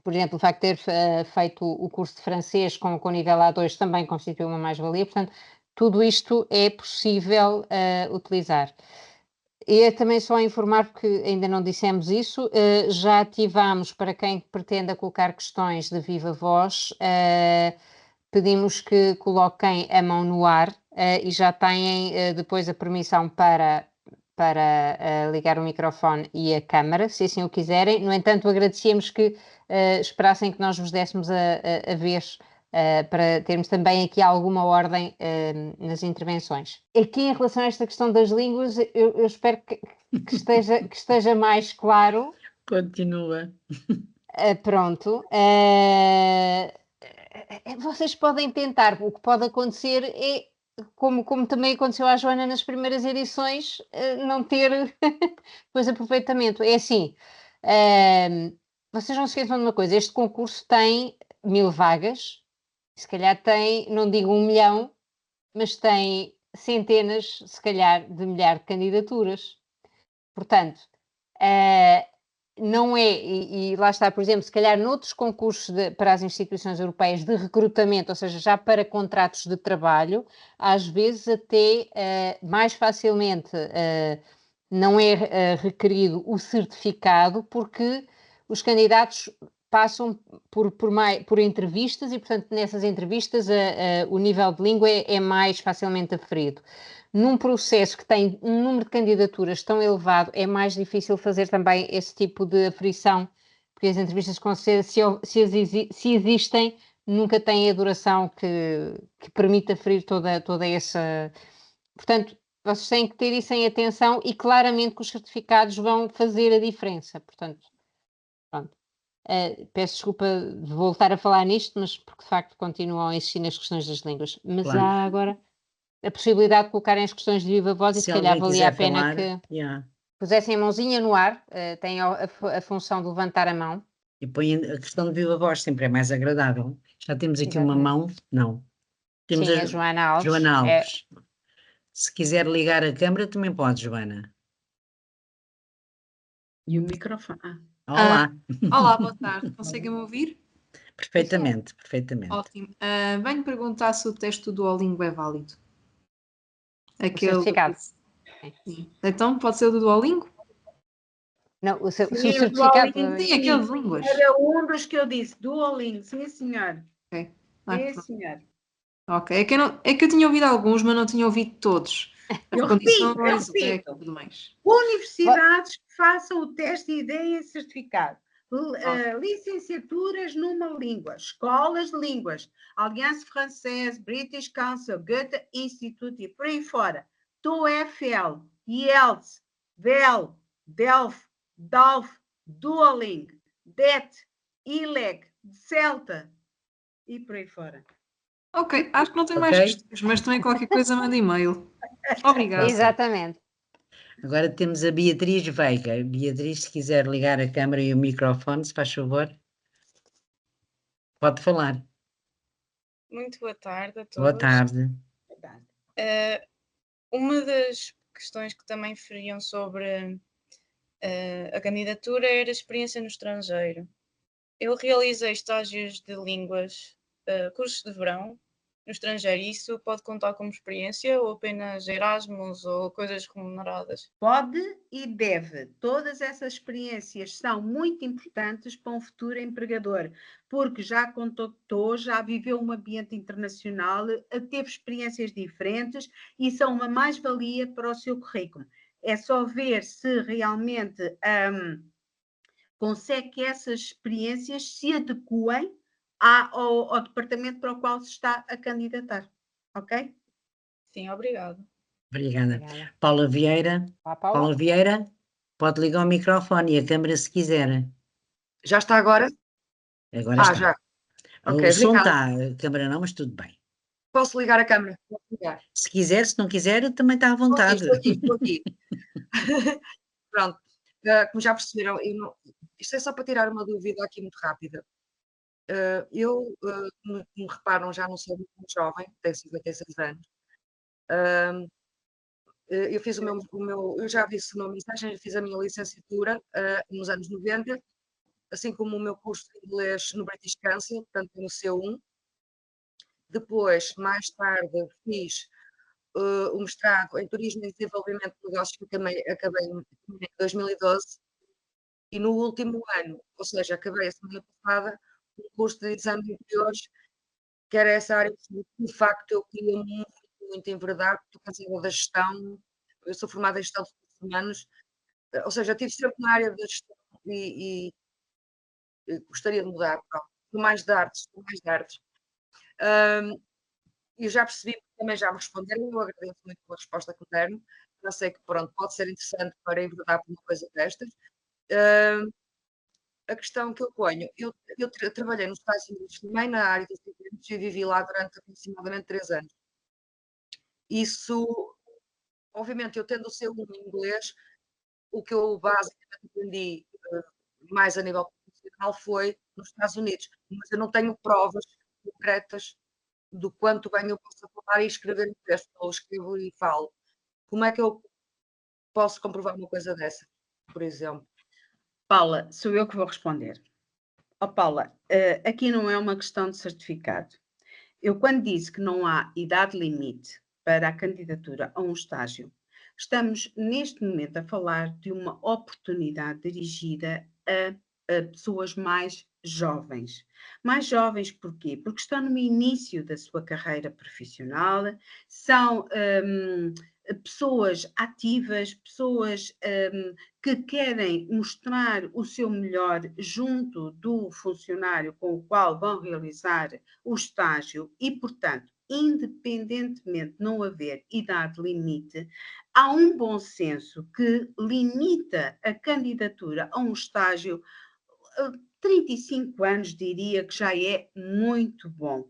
[SPEAKER 2] por exemplo, o facto de ter feito o curso de francês com nível A2 também constitui uma mais-valia, portanto, tudo isto é possível utilizar. E é também só informar, porque ainda não dissemos isso, já ativamos para quem pretenda colocar questões de viva voz, pedimos que coloquem a mão no ar e já têm depois a permissão para ligar o microfone e a câmara, se assim o quiserem. No entanto, agradecíamos que esperassem que nós vos dessemos a vez para termos também aqui alguma ordem nas intervenções. Aqui, em relação a esta questão das línguas, eu espero que esteja mais claro.
[SPEAKER 4] Continua.
[SPEAKER 2] Pronto. Vocês podem tentar. O que pode acontecer é, como também aconteceu à Joana nas primeiras edições, não ter depois aproveitamento. É assim, vocês não se esqueçam de uma coisa, este concurso tem 1000 vagas, se calhar tem, não digo 1 milhão, mas tem centenas, se calhar, de milhares de candidaturas. Portanto, não é, e lá está, por exemplo, se calhar noutros concursos para as instituições europeias de recrutamento, ou seja, já para contratos de trabalho, às vezes até mais facilmente não é requerido o certificado, porque os candidatos passam por entrevistas e, portanto, nessas entrevistas o nível de língua é mais facilmente aferido. Num processo que tem um número de candidaturas tão elevado, é mais difícil fazer também esse tipo de aferição, porque as entrevistas, se existem, nunca têm a duração que permite aferir toda essa. Portanto, vocês têm que ter isso em atenção e claramente que os certificados vão fazer a diferença. Portanto, pronto. Peço desculpa de voltar a falar nisto, mas porque de facto continuam a existir nas questões das línguas. Mas
[SPEAKER 4] Claro.
[SPEAKER 2] há agora a possibilidade de colocarem as questões de viva voz e se calhar valia a pena que pusessem a mãozinha no ar, têm a função de levantar a mão.
[SPEAKER 4] E põe a questão de viva voz, sempre é mais agradável. Já temos aqui
[SPEAKER 2] Exatamente.
[SPEAKER 4] uma mão? Não. Temos
[SPEAKER 2] Sim, a Joana Alves.
[SPEAKER 4] Joana Alves. Se quiser ligar a câmara, também pode, Joana.
[SPEAKER 3] E o microfone.
[SPEAKER 4] Olá.
[SPEAKER 7] Olá, boa tarde. Conseguem-me ouvir?
[SPEAKER 4] Perfeitamente, perfeitamente.
[SPEAKER 7] Ótimo. Venho perguntar se o teste do Duolingo é válido.
[SPEAKER 2] O certificado.
[SPEAKER 7] Sim. Então, pode ser o do Duolingo?
[SPEAKER 2] Não, o certificado.
[SPEAKER 3] Duolingo,
[SPEAKER 7] sim, aquele de línguas.
[SPEAKER 3] Era um dos que eu disse, Duolingo, sim senhor.
[SPEAKER 7] Ok.
[SPEAKER 3] Sim senhor.
[SPEAKER 7] Ok, é que eu tinha ouvido alguns, mas não tinha ouvido todos.
[SPEAKER 3] Eu repito.
[SPEAKER 7] Tudo mais.
[SPEAKER 3] Universidades que façam o teste e deem certificado. licenciaturas numa língua, escolas de línguas, Alliance Française, British Council, Goethe Institute e por aí fora, TOEFL, IELTS, VEL, DELF, DALF, Duolingo, DET, ILEG, CELTA e por aí fora.
[SPEAKER 7] Ok, acho que não tenho mais
[SPEAKER 4] Ok.
[SPEAKER 7] questões, mas também qualquer coisa manda e-mail. Obrigada.
[SPEAKER 2] Exatamente.
[SPEAKER 4] Agora temos a Beatriz Veiga. Beatriz, se quiser ligar a câmara e o microfone, se faz favor. Pode falar.
[SPEAKER 5] Muito boa tarde a todos.
[SPEAKER 4] Boa tarde.
[SPEAKER 5] Uma das questões que também referiam sobre a candidatura era a experiência no estrangeiro. Eu realizei estágios de línguas, cursos de verão no estrangeiro. Isso pode contar como experiência ou apenas Erasmus ou coisas remuneradas?
[SPEAKER 3] Pode e deve. Todas essas experiências são muito importantes para um futuro empregador, porque já contactou, já viveu um ambiente internacional, teve experiências diferentes e são uma mais-valia para o seu currículo. É só ver se realmente consegue que essas experiências se adequem ao departamento para o qual se está a candidatar. Ok?
[SPEAKER 5] Sim, obrigada.
[SPEAKER 4] Obrigada.
[SPEAKER 2] Obrigada.
[SPEAKER 4] Paula Vieira.
[SPEAKER 2] Olá,
[SPEAKER 4] Paula
[SPEAKER 2] Paula.
[SPEAKER 4] Vieira, pode ligar o microfone e a câmara se quiser.
[SPEAKER 8] Já está agora?
[SPEAKER 4] Agora está.
[SPEAKER 8] Já.
[SPEAKER 4] O
[SPEAKER 8] Ok,
[SPEAKER 4] som
[SPEAKER 8] obrigada.
[SPEAKER 4] está, a câmara não, mas tudo bem.
[SPEAKER 8] Posso ligar a câmera? Posso ligar.
[SPEAKER 4] Se quiser, se não quiser, também está à vontade.
[SPEAKER 8] Estou aqui. Pronto. Como já perceberam, isto é só para tirar uma dúvida aqui muito rápida. Como reparam, já não sou muito jovem, tenho 56 anos. Eu fiz eu já disse na mensagem, eu fiz a minha licenciatura nos anos 90, assim como o meu curso de inglês no British Council, portanto no C1. Depois, mais tarde, fiz o mestrado em Turismo e Desenvolvimento de Negócios, que acabei em 2012, e no último ano, ou seja, acabei a semana passada, um curso de exame de interiores, que era essa área que de facto eu queria muito enverdar, porque eu cansada da gestão, eu sou formada em gestão de recursos humanos, ou seja, estive sempre na área da gestão e gostaria de mudar, pronto. Sou mais de artes. Eu já percebi, também já me responderam, eu agradeço muito pela resposta que me deram, já sei que pronto, pode ser interessante para enverdar por uma coisa destas. A questão que eu ponho, eu trabalhei nos Estados Unidos também na área dos eventos e vivi lá durante aproximadamente 3 anos. Isso, obviamente, eu tendo o seu em inglês, o que eu basicamente aprendi mais a nível profissional foi nos Estados Unidos, mas eu não tenho provas concretas do quanto bem eu posso falar e escrever um texto, ou escrevo e falo. Como é que eu posso comprovar uma coisa dessa, por exemplo?
[SPEAKER 3] Paula, sou eu que vou responder. Paula, aqui não é uma questão de certificado. Eu, quando disse que não há idade limite para a candidatura a um estágio, estamos neste momento a falar de uma oportunidade dirigida a pessoas mais jovens. Mais jovens porquê? Porque estão no início da sua carreira profissional, são pessoas ativas, pessoas que querem mostrar o seu melhor junto do funcionário com o qual vão realizar o estágio e, portanto, independentemente de não haver idade limite, há um bom senso que limita a candidatura a um estágio. 35 anos diria que já é muito bom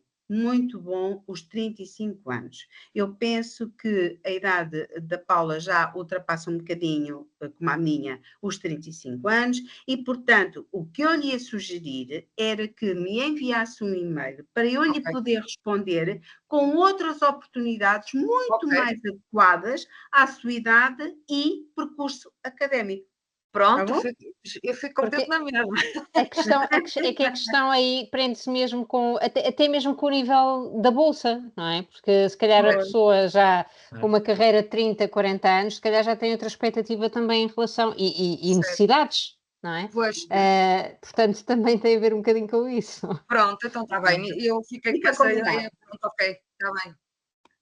[SPEAKER 3] os 35 anos. Eu penso que a idade da Paula já ultrapassa um bocadinho, como a minha, os 35 anos e, portanto, o que eu lhe ia sugerir era que me enviasse um e-mail para eu lhe poder responder com outras oportunidades muito mais adequadas à sua idade e percurso académico.
[SPEAKER 8] Pronto,
[SPEAKER 3] Tá bom?
[SPEAKER 8] eu fico contente na mesma.
[SPEAKER 2] A questão é que a questão aí prende-se mesmo com, até mesmo com o nível da bolsa, não é? Porque se calhar a pessoa já com uma carreira de 30, 40 anos, se calhar já tem outra expectativa também em relação, e necessidades, não é?
[SPEAKER 8] Pois.
[SPEAKER 2] Portanto, também tem a ver um bocadinho com isso.
[SPEAKER 8] Pronto, então está bem. Eu fiquei com essa ideia. Pronto, ok, está bem.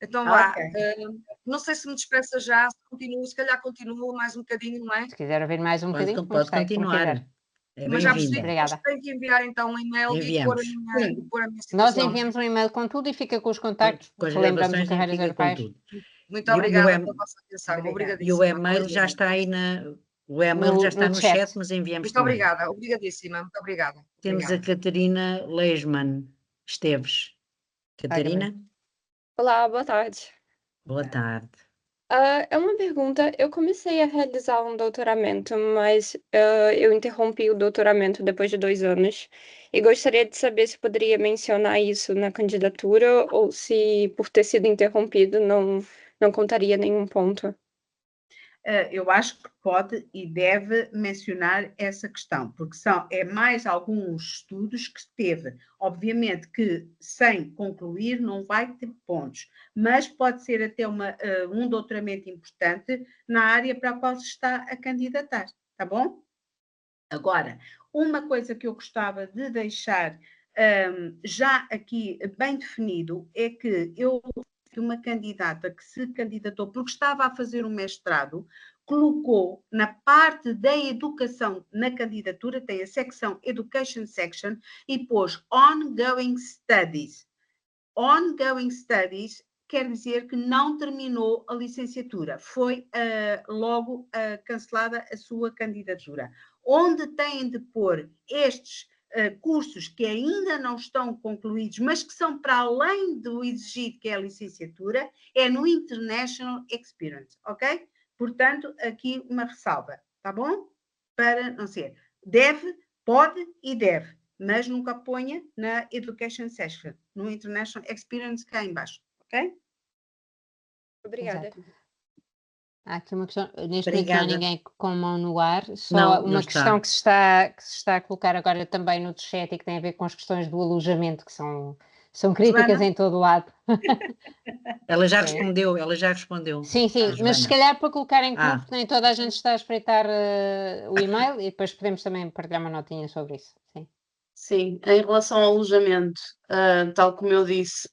[SPEAKER 8] Então vá. Não sei se me despeça já, se calhar continuo mais um bocadinho, não é?
[SPEAKER 2] Se quiser ouvir mais um bocadinho,
[SPEAKER 4] Pode continuar. É
[SPEAKER 8] Mas já percebi
[SPEAKER 4] bem-vinda.
[SPEAKER 8] que depois
[SPEAKER 2] Obrigada.
[SPEAKER 8] tenho que enviar então um e-mail e pôr a
[SPEAKER 4] Enviamos.
[SPEAKER 8] minha,
[SPEAKER 5] Sim.
[SPEAKER 8] pôr a minha
[SPEAKER 2] Nós
[SPEAKER 8] situação.
[SPEAKER 2] enviamos um e-mail com tudo e fica com os contactos,
[SPEAKER 4] Com as
[SPEAKER 2] relembramos o
[SPEAKER 4] gravações e
[SPEAKER 2] Carreiras
[SPEAKER 4] fica com
[SPEAKER 2] Europeias.
[SPEAKER 4] tudo.
[SPEAKER 8] Muito
[SPEAKER 4] E o
[SPEAKER 8] obrigada
[SPEAKER 4] e-
[SPEAKER 8] pela vossa atenção.
[SPEAKER 2] Obrigada.
[SPEAKER 4] E o
[SPEAKER 8] Obrigadíssima.
[SPEAKER 4] e-mail já está aí o e-mail já está
[SPEAKER 2] No
[SPEAKER 4] no
[SPEAKER 2] chat.
[SPEAKER 4] chat, mas enviamos
[SPEAKER 8] Muito
[SPEAKER 4] também.
[SPEAKER 8] obrigada, obrigadíssima, muito obrigada.
[SPEAKER 4] Temos a
[SPEAKER 8] Obrigada.
[SPEAKER 4] Catarina Leisman Esteves. Catarina,
[SPEAKER 9] Olá, boa tarde.
[SPEAKER 4] boa tarde.
[SPEAKER 9] É uma pergunta. Eu comecei a realizar um doutoramento, mas eu interrompi o doutoramento depois de 2 anos. E gostaria de saber se poderia mencionar isso na candidatura ou se, por ter sido interrompido, não contaria nenhum ponto.
[SPEAKER 3] Eu acho que pode e deve mencionar essa questão, porque é mais alguns estudos que teve. Obviamente que sem concluir não vai ter pontos, mas pode ser até um doutoramento importante na área para a qual se está a candidatar, tá bom? Agora, uma coisa que eu gostava de deixar já aqui bem definido é que uma candidata que se candidatou porque estava a fazer um mestrado, colocou na parte da educação na candidatura, tem a secção Education Section, e pôs Ongoing Studies. Ongoing Studies quer dizer que não terminou a licenciatura, foi logo cancelada a sua candidatura. Onde têm de pôr estes cursos que ainda não estão concluídos, mas que são para além do exigido, que é a licenciatura, é no International Experience, ok? Portanto, aqui uma ressalva, tá bom? Para não ser. Deve, pode e deve, mas nunca ponha na Education Section, no International Experience cá embaixo, ok?
[SPEAKER 9] Obrigada.
[SPEAKER 2] Exato. Há aqui uma questão, neste momento não há
[SPEAKER 4] Obrigada.
[SPEAKER 2] ninguém com mão no ar, só
[SPEAKER 4] Não, não
[SPEAKER 2] uma
[SPEAKER 4] está.
[SPEAKER 2] questão que se está a colocar agora também no chat e que tem a ver com as questões do alojamento, que são críticas
[SPEAKER 3] Joana?
[SPEAKER 2] em todo lado.
[SPEAKER 4] Ela já
[SPEAKER 2] É.
[SPEAKER 4] respondeu, ela já respondeu.
[SPEAKER 2] Sim, sim,
[SPEAKER 4] a
[SPEAKER 2] mas se
[SPEAKER 4] Joana.
[SPEAKER 2] calhar para colocar em comum,
[SPEAKER 4] Ah.
[SPEAKER 2] porque nem toda a gente está a espreitar o e-mail e depois podemos também partilhar uma notinha sobre isso. Sim.
[SPEAKER 6] Sim, em relação ao alojamento, tal como eu disse,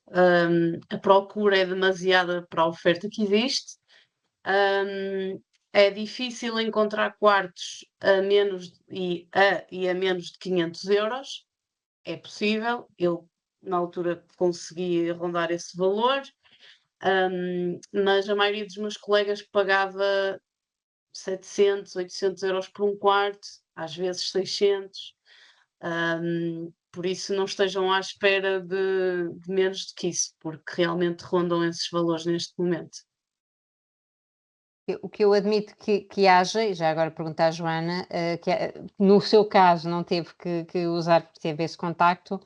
[SPEAKER 6] a procura é demasiada para a oferta que existe. É difícil encontrar quartos a menos de 500 euros. É possível, eu na altura consegui rondar esse valor, mas a maioria dos meus colegas pagava 700, 800 euros por um quarto, às vezes 600. Por isso não estejam à espera de menos do que isso, porque realmente rondam esses valores neste momento.
[SPEAKER 2] O que eu admito que haja, e já agora perguntar à Joana, no seu caso não teve que usar, porque teve esse contacto,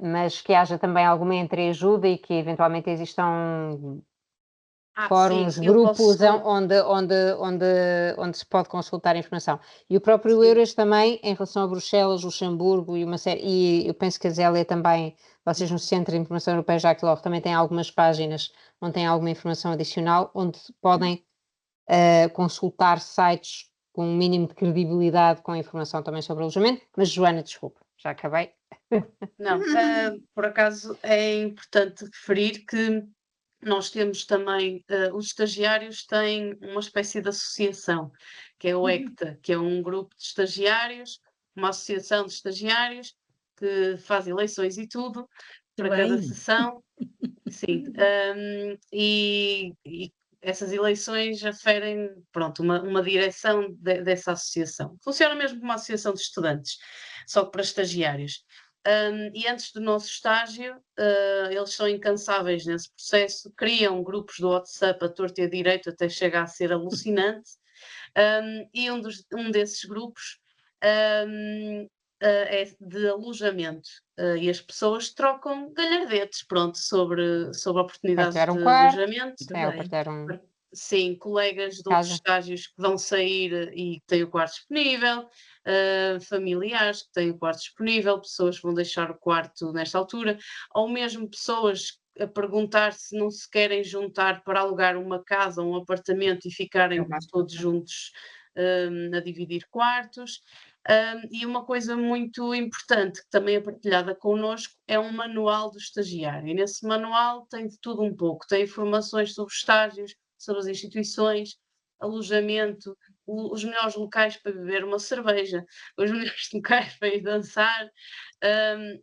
[SPEAKER 2] mas que haja também alguma entreajuda e que eventualmente existam fóruns,
[SPEAKER 6] sim, eu
[SPEAKER 2] grupos
[SPEAKER 6] posso.
[SPEAKER 2] onde se pode consultar informação. E o próprio
[SPEAKER 6] Sim.
[SPEAKER 2] Euras também, em relação a Bruxelas, Luxemburgo e uma série, e eu penso que a Zélia também, vocês no Centro de Informação Europeia Jacques Delors também têm algumas páginas onde tem alguma informação adicional, onde podem consultar sites com um mínimo de credibilidade com informação também sobre alojamento. Mas Joana, desculpa, já acabei.
[SPEAKER 6] Não, por acaso é importante referir que nós temos também, os estagiários têm uma espécie de associação, que é o ECTA, que é um grupo de estagiários, uma associação de estagiários que faz eleições e tudo para cada
[SPEAKER 4] bem.
[SPEAKER 6] sessão. Sim, e essas eleições aferem, pronto, uma direção dessa associação. Funciona mesmo como uma associação de estudantes, só que para estagiários. E antes do nosso estágio, eles são incansáveis nesse processo, criam grupos do WhatsApp a torto e a direito, até chega a ser alucinante. E um desses grupos é de alojamento, e as pessoas trocam galhardetes, pronto, sobre oportunidades
[SPEAKER 2] Partilhar um
[SPEAKER 6] de
[SPEAKER 2] quarto,
[SPEAKER 6] alojamento.
[SPEAKER 4] Muito
[SPEAKER 2] ou
[SPEAKER 4] bem.
[SPEAKER 2] partilhar
[SPEAKER 6] Sim, colegas de outros
[SPEAKER 2] casa.
[SPEAKER 6] estágios que vão sair e que têm o quarto disponível, familiares que têm o quarto disponível, pessoas que vão deixar o quarto nesta altura, ou mesmo pessoas a perguntar se não se querem juntar para alugar uma casa ou um apartamento e ficarem todos juntos a dividir quartos. E uma coisa muito importante que também é partilhada connosco é um manual do estagiário. E nesse manual tem de tudo um pouco, tem informações sobre estágios, sobre as instituições, alojamento, os melhores locais para beber uma cerveja, os melhores locais para ir dançar,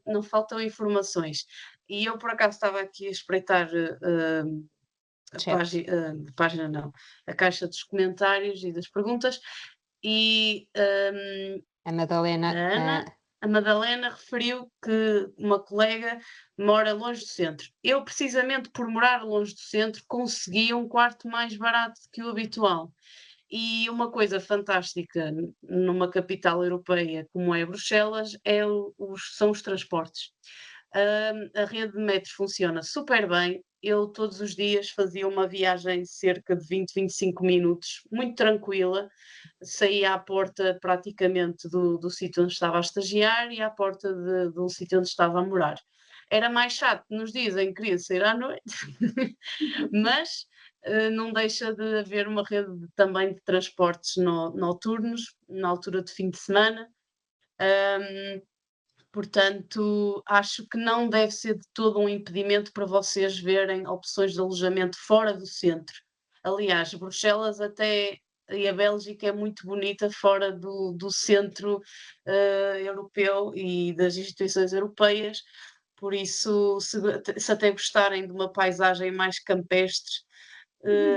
[SPEAKER 6] não faltam informações. E eu, por acaso, estava aqui a espreitar a página não, a caixa dos comentários e das perguntas, e
[SPEAKER 2] A Madalena,
[SPEAKER 6] a Madalena referiu que uma colega mora longe do centro. Eu, precisamente por morar longe do centro, consegui um quarto mais barato que o habitual. E uma coisa fantástica numa capital europeia como é Bruxelas são os transportes. A rede de metro funciona super bem. Eu todos os dias fazia uma viagem de cerca de 20, 25 minutos, muito tranquila. Saía à porta praticamente do sítio onde estava a estagiar e à porta de um sítio onde estava a morar. Era mais chato nos dias em que queria sair à noite, mas não deixa de haver uma rede também de transportes noturnos, na altura de fim de semana. Portanto, acho que não deve ser de todo um impedimento para vocês verem opções de alojamento fora do centro. Aliás, Bruxelas e a Bélgica é muito bonita fora do centro europeu e das instituições europeias. Por isso, se até gostarem de uma paisagem mais campestre,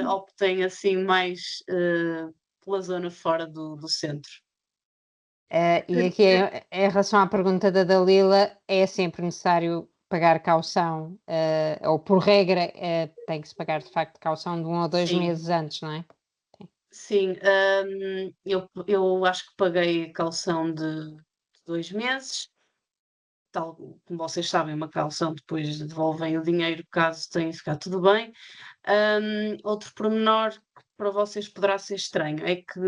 [SPEAKER 6] optem assim mais pela zona fora do centro.
[SPEAKER 2] E aqui, em relação à pergunta da Dalila, é sempre necessário pagar caução, ou por regra, tem que se pagar de facto caução de 1 ou 2
[SPEAKER 6] Sim.
[SPEAKER 2] meses antes, não é?
[SPEAKER 6] Sim, eu acho que paguei caução de 2 meses. Tal como vocês sabem, uma caução depois devolvem o dinheiro caso tenha ficado tudo bem. Outro pormenor que para vocês poderá ser estranho é que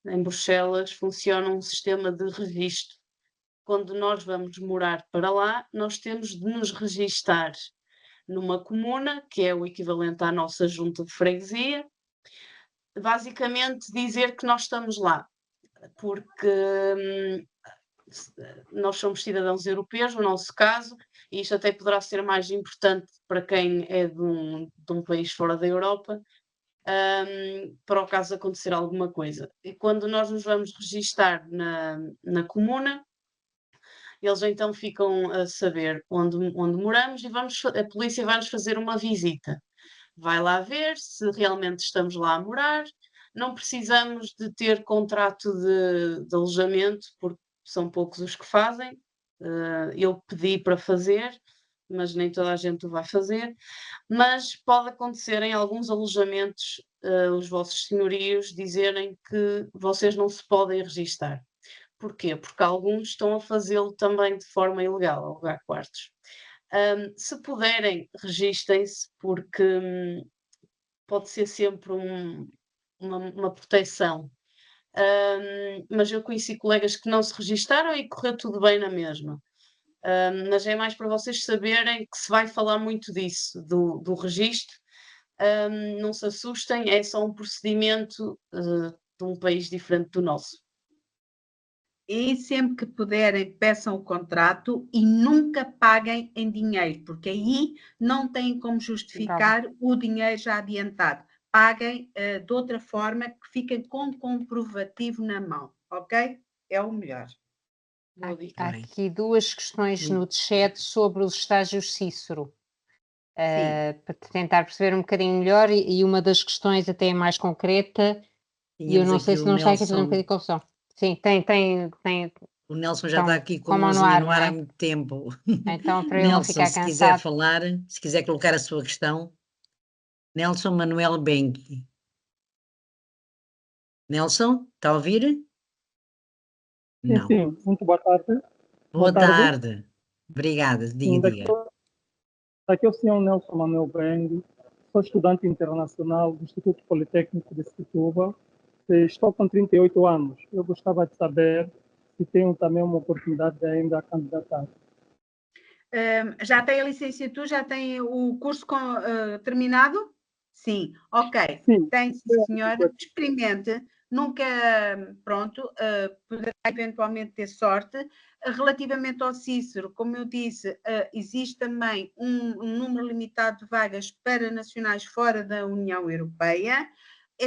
[SPEAKER 6] em Bruxelas funciona um sistema de registro. Quando nós vamos morar para lá, nós temos de nos registar numa comuna, que é o equivalente à nossa junta de freguesia, basicamente dizer que nós estamos lá, porque nós somos cidadãos europeus, no nosso caso, e isto até poderá ser mais importante para quem é de um país fora da Europa, para o caso de acontecer alguma coisa. E quando nós nos vamos registar na comuna, eles então ficam a saber onde moramos e a polícia vai-nos fazer uma visita. Vai lá ver se realmente estamos lá a morar. Não precisamos de ter contrato de alojamento, porque são poucos os que fazem. Eu pedi para fazer, mas nem toda a gente o vai fazer. Mas pode acontecer em alguns alojamentos, os vossos senhorios dizerem que vocês não se podem registar. Porquê? Porque alguns estão a fazê-lo também de forma ilegal, alugar quartos. Se puderem, registem-se, porque pode ser sempre uma proteção. Mas eu conheci colegas que não se registaram e correu tudo bem na mesma. Mas é mais para vocês saberem que se vai falar muito disso, do registro. Não se assustem, é só um procedimento de um país diferente do nosso.
[SPEAKER 3] E sempre que puderem, peçam o contrato e nunca paguem em dinheiro, porque aí não têm como justificar o dinheiro já adiantado. Paguem de outra forma, que fiquem com comprovativo na mão, ok? É o melhor.
[SPEAKER 2] Há aqui 2 questões no chat sobre os estágios Cícero. Para tentar perceber um bocadinho melhor, e uma das questões até é mais concreta, e eu não sei se não está aqui a fazer um bocadinho de confusão. Sim, tem.
[SPEAKER 4] O Nelson já está aqui com
[SPEAKER 2] a
[SPEAKER 4] a mãozinha no ar há muito tempo.
[SPEAKER 2] Então, para ele não ficar
[SPEAKER 4] Nelson,
[SPEAKER 2] cansado.
[SPEAKER 4] se quiser falar, se quiser colocar a sua questão. Nelson Manuel Bengue. Nelson, está a ouvir? Não.
[SPEAKER 10] Sim, muito boa tarde.
[SPEAKER 4] Boa tarde. Obrigada, diga.
[SPEAKER 10] Aqui é o senhor Nelson Manuel Bengue, sou estudante internacional do Instituto Politécnico de Setúbal, estou com 38 anos. Eu gostava de saber se tenho também uma oportunidade de ainda candidatar.
[SPEAKER 3] Já tem a licenciatura, já tem o curso terminado? Sim, ok.
[SPEAKER 10] Sim.
[SPEAKER 3] Tem, senhora. Experimente. Nunca, poderá eventualmente ter sorte. Relativamente ao Cícero, como eu disse, existe também um número limitado de vagas para nacionais fora da União Europeia.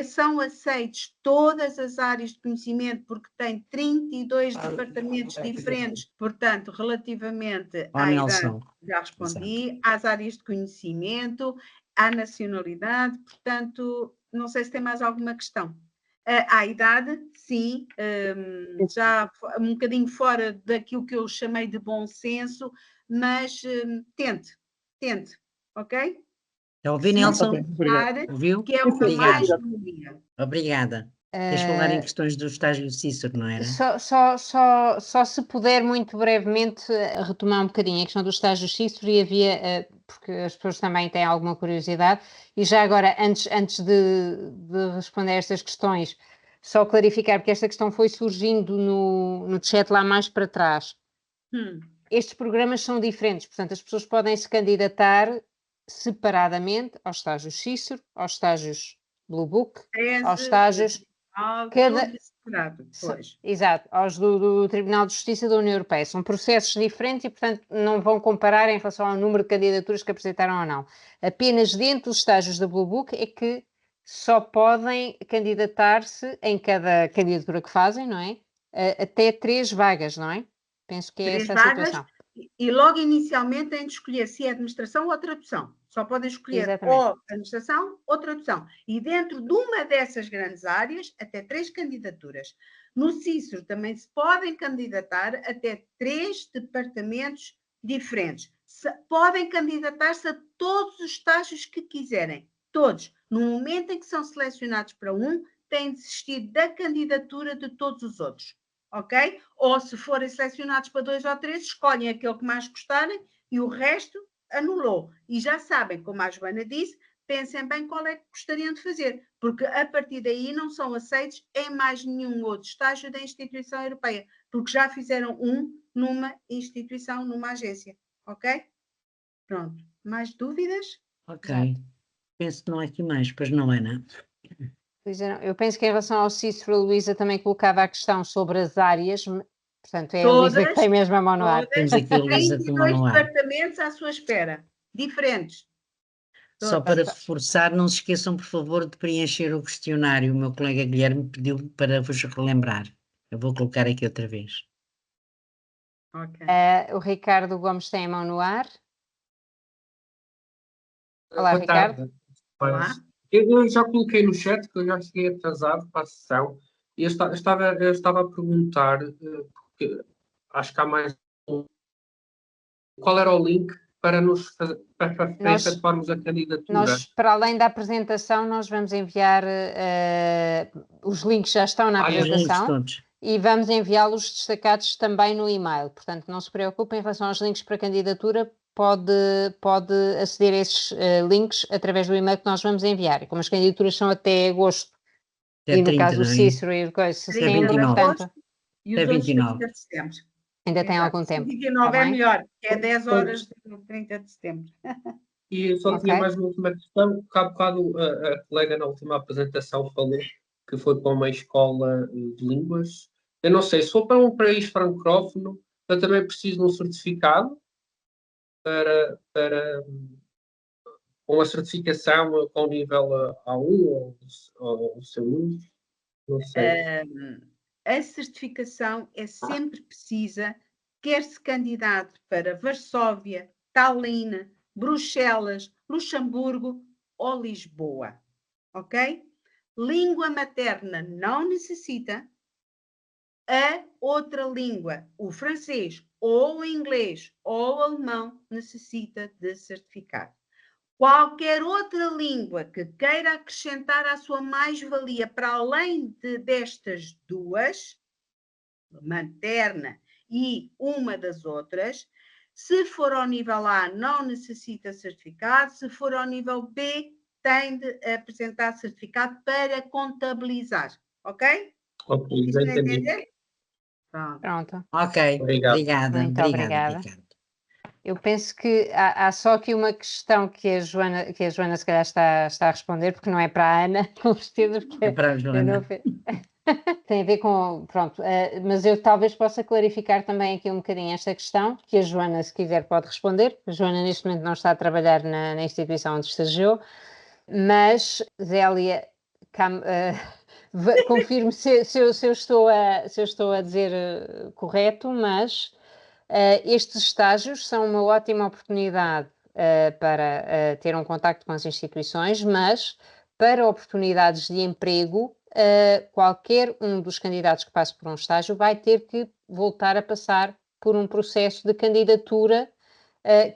[SPEAKER 3] são aceites todas as áreas de conhecimento, porque tem 32 departamentos diferentes, portanto, relativamente à idade, já respondi, às áreas de conhecimento, à nacionalidade, portanto, não sei se tem mais alguma questão. À idade, sim, já um bocadinho fora daquilo que eu chamei de bom senso, mas tente, ok?
[SPEAKER 4] Ouviu, Nelson?
[SPEAKER 3] Ouviu? Que é o que mais doía.
[SPEAKER 4] Obrigada. Queres falar em questões do estágio Cícero, não era?
[SPEAKER 2] Só se puder, muito brevemente, retomar um bocadinho a questão do estágio Cícero e havia, porque as pessoas também têm alguma curiosidade, e já agora, antes de responder a estas questões, só clarificar, porque esta questão foi surgindo no chat lá mais para trás. Estes programas são diferentes, portanto, as pessoas podem se candidatar separadamente aos estágios Cícero, aos estágios Blue Book, aos estágios... Exato, aos do Tribunal de Justiça da União Europeia. São processos diferentes e, portanto, não vão comparar em relação ao número de candidaturas que apresentaram ou não. Apenas dentro dos estágios da Blue Book é que só podem candidatar-se em cada candidatura que fazem, não é? Até 3 vagas, não é? Penso que é essa a situação.
[SPEAKER 3] E logo inicialmente têm de escolher se é administração ou tradução. Só podem escolher ou administração ou tradução. E dentro de uma dessas grandes áreas, até 3 candidaturas. No Cícero também se podem candidatar até 3 departamentos diferentes. Podem candidatar-se a todos os estágios que quiserem. Todos. No momento em que são selecionados para um, têm de desistir da candidatura de todos os outros. Ok? Ou se forem selecionados para 2 ou 3, escolhem aquele que mais gostarem e o resto anulou. E já sabem, como a Joana disse, pensem bem qual é que gostariam de fazer, porque a partir daí não são aceitos em mais nenhum outro estágio da instituição europeia, porque já fizeram numa instituição, numa agência. Ok? Pronto. Mais dúvidas?
[SPEAKER 4] Ok. Exato. Penso que não há aqui mais, pois não é, não?
[SPEAKER 2] Eu penso que em relação ao Cícero, a Luísa também colocava a questão sobre as áreas, portanto é
[SPEAKER 3] todas,
[SPEAKER 2] a Luísa que tem mesmo a mão no ar.
[SPEAKER 4] Temos aqui a Luísa com a mão no ar.
[SPEAKER 3] Departamentos à sua espera, diferentes.
[SPEAKER 4] Só para reforçar, não se esqueçam, por favor, de preencher o questionário. O meu colega Guilherme pediu para vos relembrar. Eu vou colocar aqui outra vez.
[SPEAKER 3] Okay.
[SPEAKER 2] O Ricardo Gomes tem a mão no ar. Olá,
[SPEAKER 11] Boa
[SPEAKER 2] Ricardo.
[SPEAKER 11] Tarde. Olá. Eu já coloquei no chat que eu já cheguei atrasado para a sessão. E eu estava a perguntar, porque acho que há mais um, qual era o link para efetuarmos a candidatura?
[SPEAKER 2] Nós, para além da apresentação, nós vamos enviar os links já estão na apresentação e vamos enviá-los destacados também no e-mail. Portanto, não se preocupem em relação aos links para candidatura, pode aceder a esses links através do e-mail que nós vamos enviar. E como as candidaturas são até agosto, e no 30, caso do Cícero e de setembro, portanto...
[SPEAKER 3] E os outros 30 de setembro.
[SPEAKER 2] Ainda tem algum tempo.
[SPEAKER 3] 29 é melhor, é 10 horas de 30 de setembro.
[SPEAKER 11] E eu só tinha mais uma última questão, porque há bocado a colega na última apresentação falou que foi para uma escola de línguas. Eu não sei, se for para um país francófono, eu também preciso de um certificado para uma certificação com nível A1 ou C1, não sei.
[SPEAKER 3] A certificação é sempre precisa, quer se candidate para Varsóvia, Tallinn, Bruxelas, Luxemburgo ou Lisboa, ok? Língua materna não necessita. A outra língua, o francês ou o inglês ou o alemão, necessita de certificado. Qualquer outra língua que queira acrescentar à sua mais-valia para além destas duas, materna e uma das outras, se for ao nível A, não necessita certificado, se for ao nível B, tem de apresentar certificado para contabilizar, ok?
[SPEAKER 11] Ok, já entendi.
[SPEAKER 2] Pronto.
[SPEAKER 4] Ok, obrigada.
[SPEAKER 2] Muito obrigada. Eu penso que há só aqui uma questão que a Joana se calhar está a responder, porque não é para a Ana, com certeza, porque
[SPEAKER 4] é para a Joana.
[SPEAKER 2] Tem a ver com, pronto, mas eu talvez possa clarificar também aqui um bocadinho esta questão, que a Joana, se quiser, pode responder. A Joana neste momento não está a trabalhar na instituição onde estagiou, mas Zélia, confirme se eu estou a dizer correto, mas estes estágios são uma ótima oportunidade para ter um contacto com as instituições, mas para oportunidades de emprego, qualquer um dos candidatos que passe por um estágio vai ter que voltar a passar por um processo de candidatura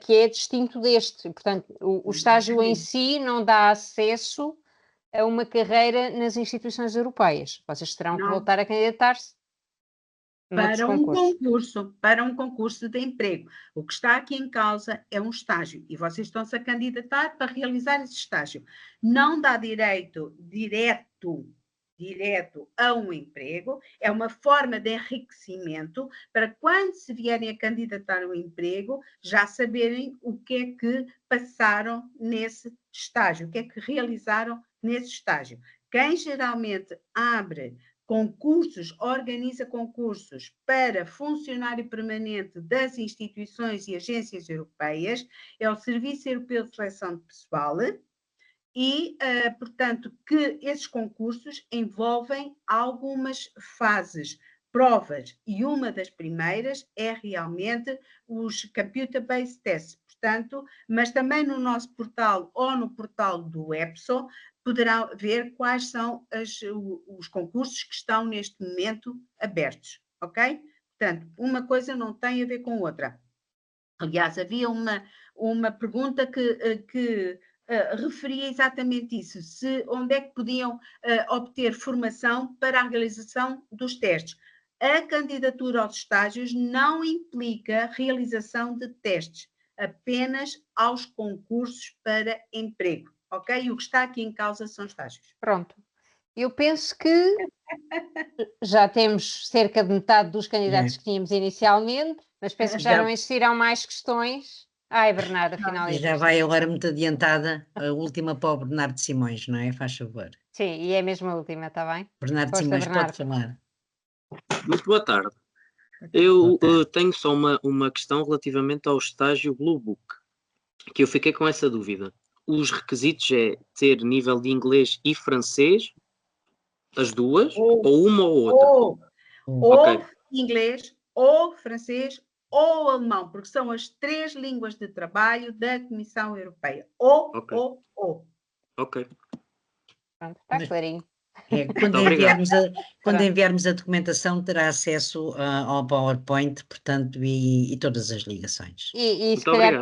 [SPEAKER 2] que é distinto deste. Portanto, o estágio em si não dá acesso a uma carreira nas instituições europeias. Vocês terão que voltar a candidatar-se
[SPEAKER 3] para um concurso de emprego. O que está aqui em causa é um estágio e vocês estão-se a candidatar para realizar esse estágio. Não dá direito direto a um emprego, é uma forma de enriquecimento para quando se vierem a candidatar a um emprego, já saberem o que é que passaram nesse estágio, o que é que realizaram nesse estágio. Quem geralmente organiza concursos para funcionário permanente das instituições e agências europeias, é o Serviço Europeu de Seleção de Pessoal e, portanto, que esses concursos envolvem algumas fases, provas, e uma das primeiras é realmente os Computer-Based Tests, portanto, mas também no nosso portal ou no portal do EPSO, poderá ver quais são os concursos que estão neste momento abertos, ok? Portanto, uma coisa não tem a ver com outra. Aliás, havia uma pergunta que referia exatamente isso, onde é que podiam obter formação para a realização dos testes. A candidatura aos estágios não implica realização de testes, apenas aos concursos para emprego. Ok? E o que está aqui em causa são estágios.
[SPEAKER 2] Pronto. Eu penso que já temos cerca de metade dos candidatos que tínhamos inicialmente, mas penso que já não existirão mais questões. Ai, Bernardo, afinal...
[SPEAKER 4] E já vai agora muito adiantada a última para o Bernardo Simões, não é? Faz favor.
[SPEAKER 2] Sim, e é mesmo a última, está bem?
[SPEAKER 4] Bernardo Simões, pode falar.
[SPEAKER 12] Muito boa tarde. Eu tenho só uma questão relativamente ao estágio Blue Book, que eu fiquei com essa dúvida. Os requisitos é ter nível de inglês e francês, as duas, ou uma ou outra?
[SPEAKER 3] Ou inglês, ou francês, ou alemão, porque são as 3 línguas de trabalho da Comissão Europeia. Ou.
[SPEAKER 12] Ok.
[SPEAKER 2] Pronto, está clarinho.
[SPEAKER 4] Quando enviarmos a documentação, terá acesso ao PowerPoint, portanto, e todas as ligações.
[SPEAKER 2] E se calhar,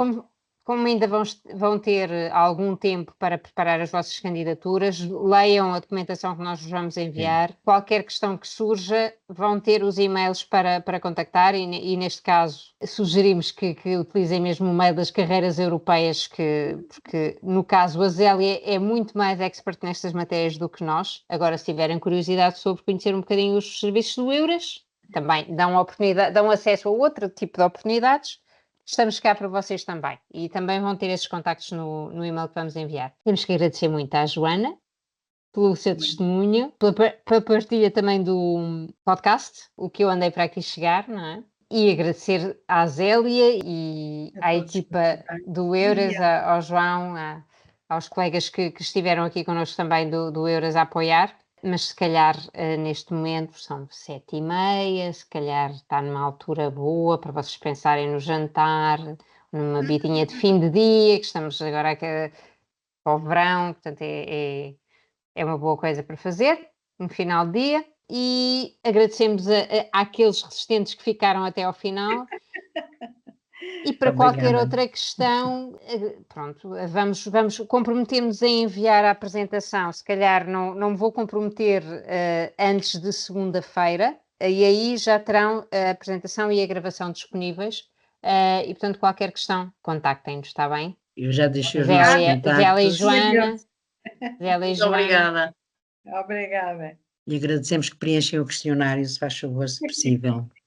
[SPEAKER 2] como ainda vão ter algum tempo para preparar as vossas candidaturas, leiam a documentação que nós vos vamos enviar. Sim. Qualquer questão que surja, vão ter os e-mails para contactar e neste caso, sugerimos que utilizem mesmo o mail das carreiras europeias, porque no caso a Zélia é muito mais expert nestas matérias do que nós. Agora, se tiverem curiosidade sobre conhecer um bocadinho os serviços do Euras, também dão acesso a outro tipo de oportunidades. Estamos cá para vocês também e também vão ter esses contactos no e-mail que vamos enviar. Temos que agradecer muito à Joana pelo seu testemunho, pela partilha também do podcast, o que eu andei para aqui chegar, não é? E agradecer à Zélia e à equipa do Euras, ao João, aos colegas que estiveram aqui connosco também do Euras a apoiar. Mas se calhar neste momento são 7h30, se calhar está numa altura boa para vocês pensarem no jantar, numa bidinha de fim de dia, que estamos agora para o verão, portanto é uma boa coisa para fazer, no final do dia. E agradecemos àqueles resistentes que ficaram até ao final. E para qualquer outra questão, pronto, comprometemos a enviar a apresentação. Se calhar não me vou comprometer antes de segunda-feira, e aí já terão a apresentação e a gravação disponíveis. E, portanto, qualquer questão, contactem-nos, está bem?
[SPEAKER 4] Eu já deixei os nossos contactos.
[SPEAKER 2] Zélia e Joana.
[SPEAKER 6] Obrigada.
[SPEAKER 3] Obrigada.
[SPEAKER 4] E agradecemos que preenchem o questionário, se faz favor, se possível.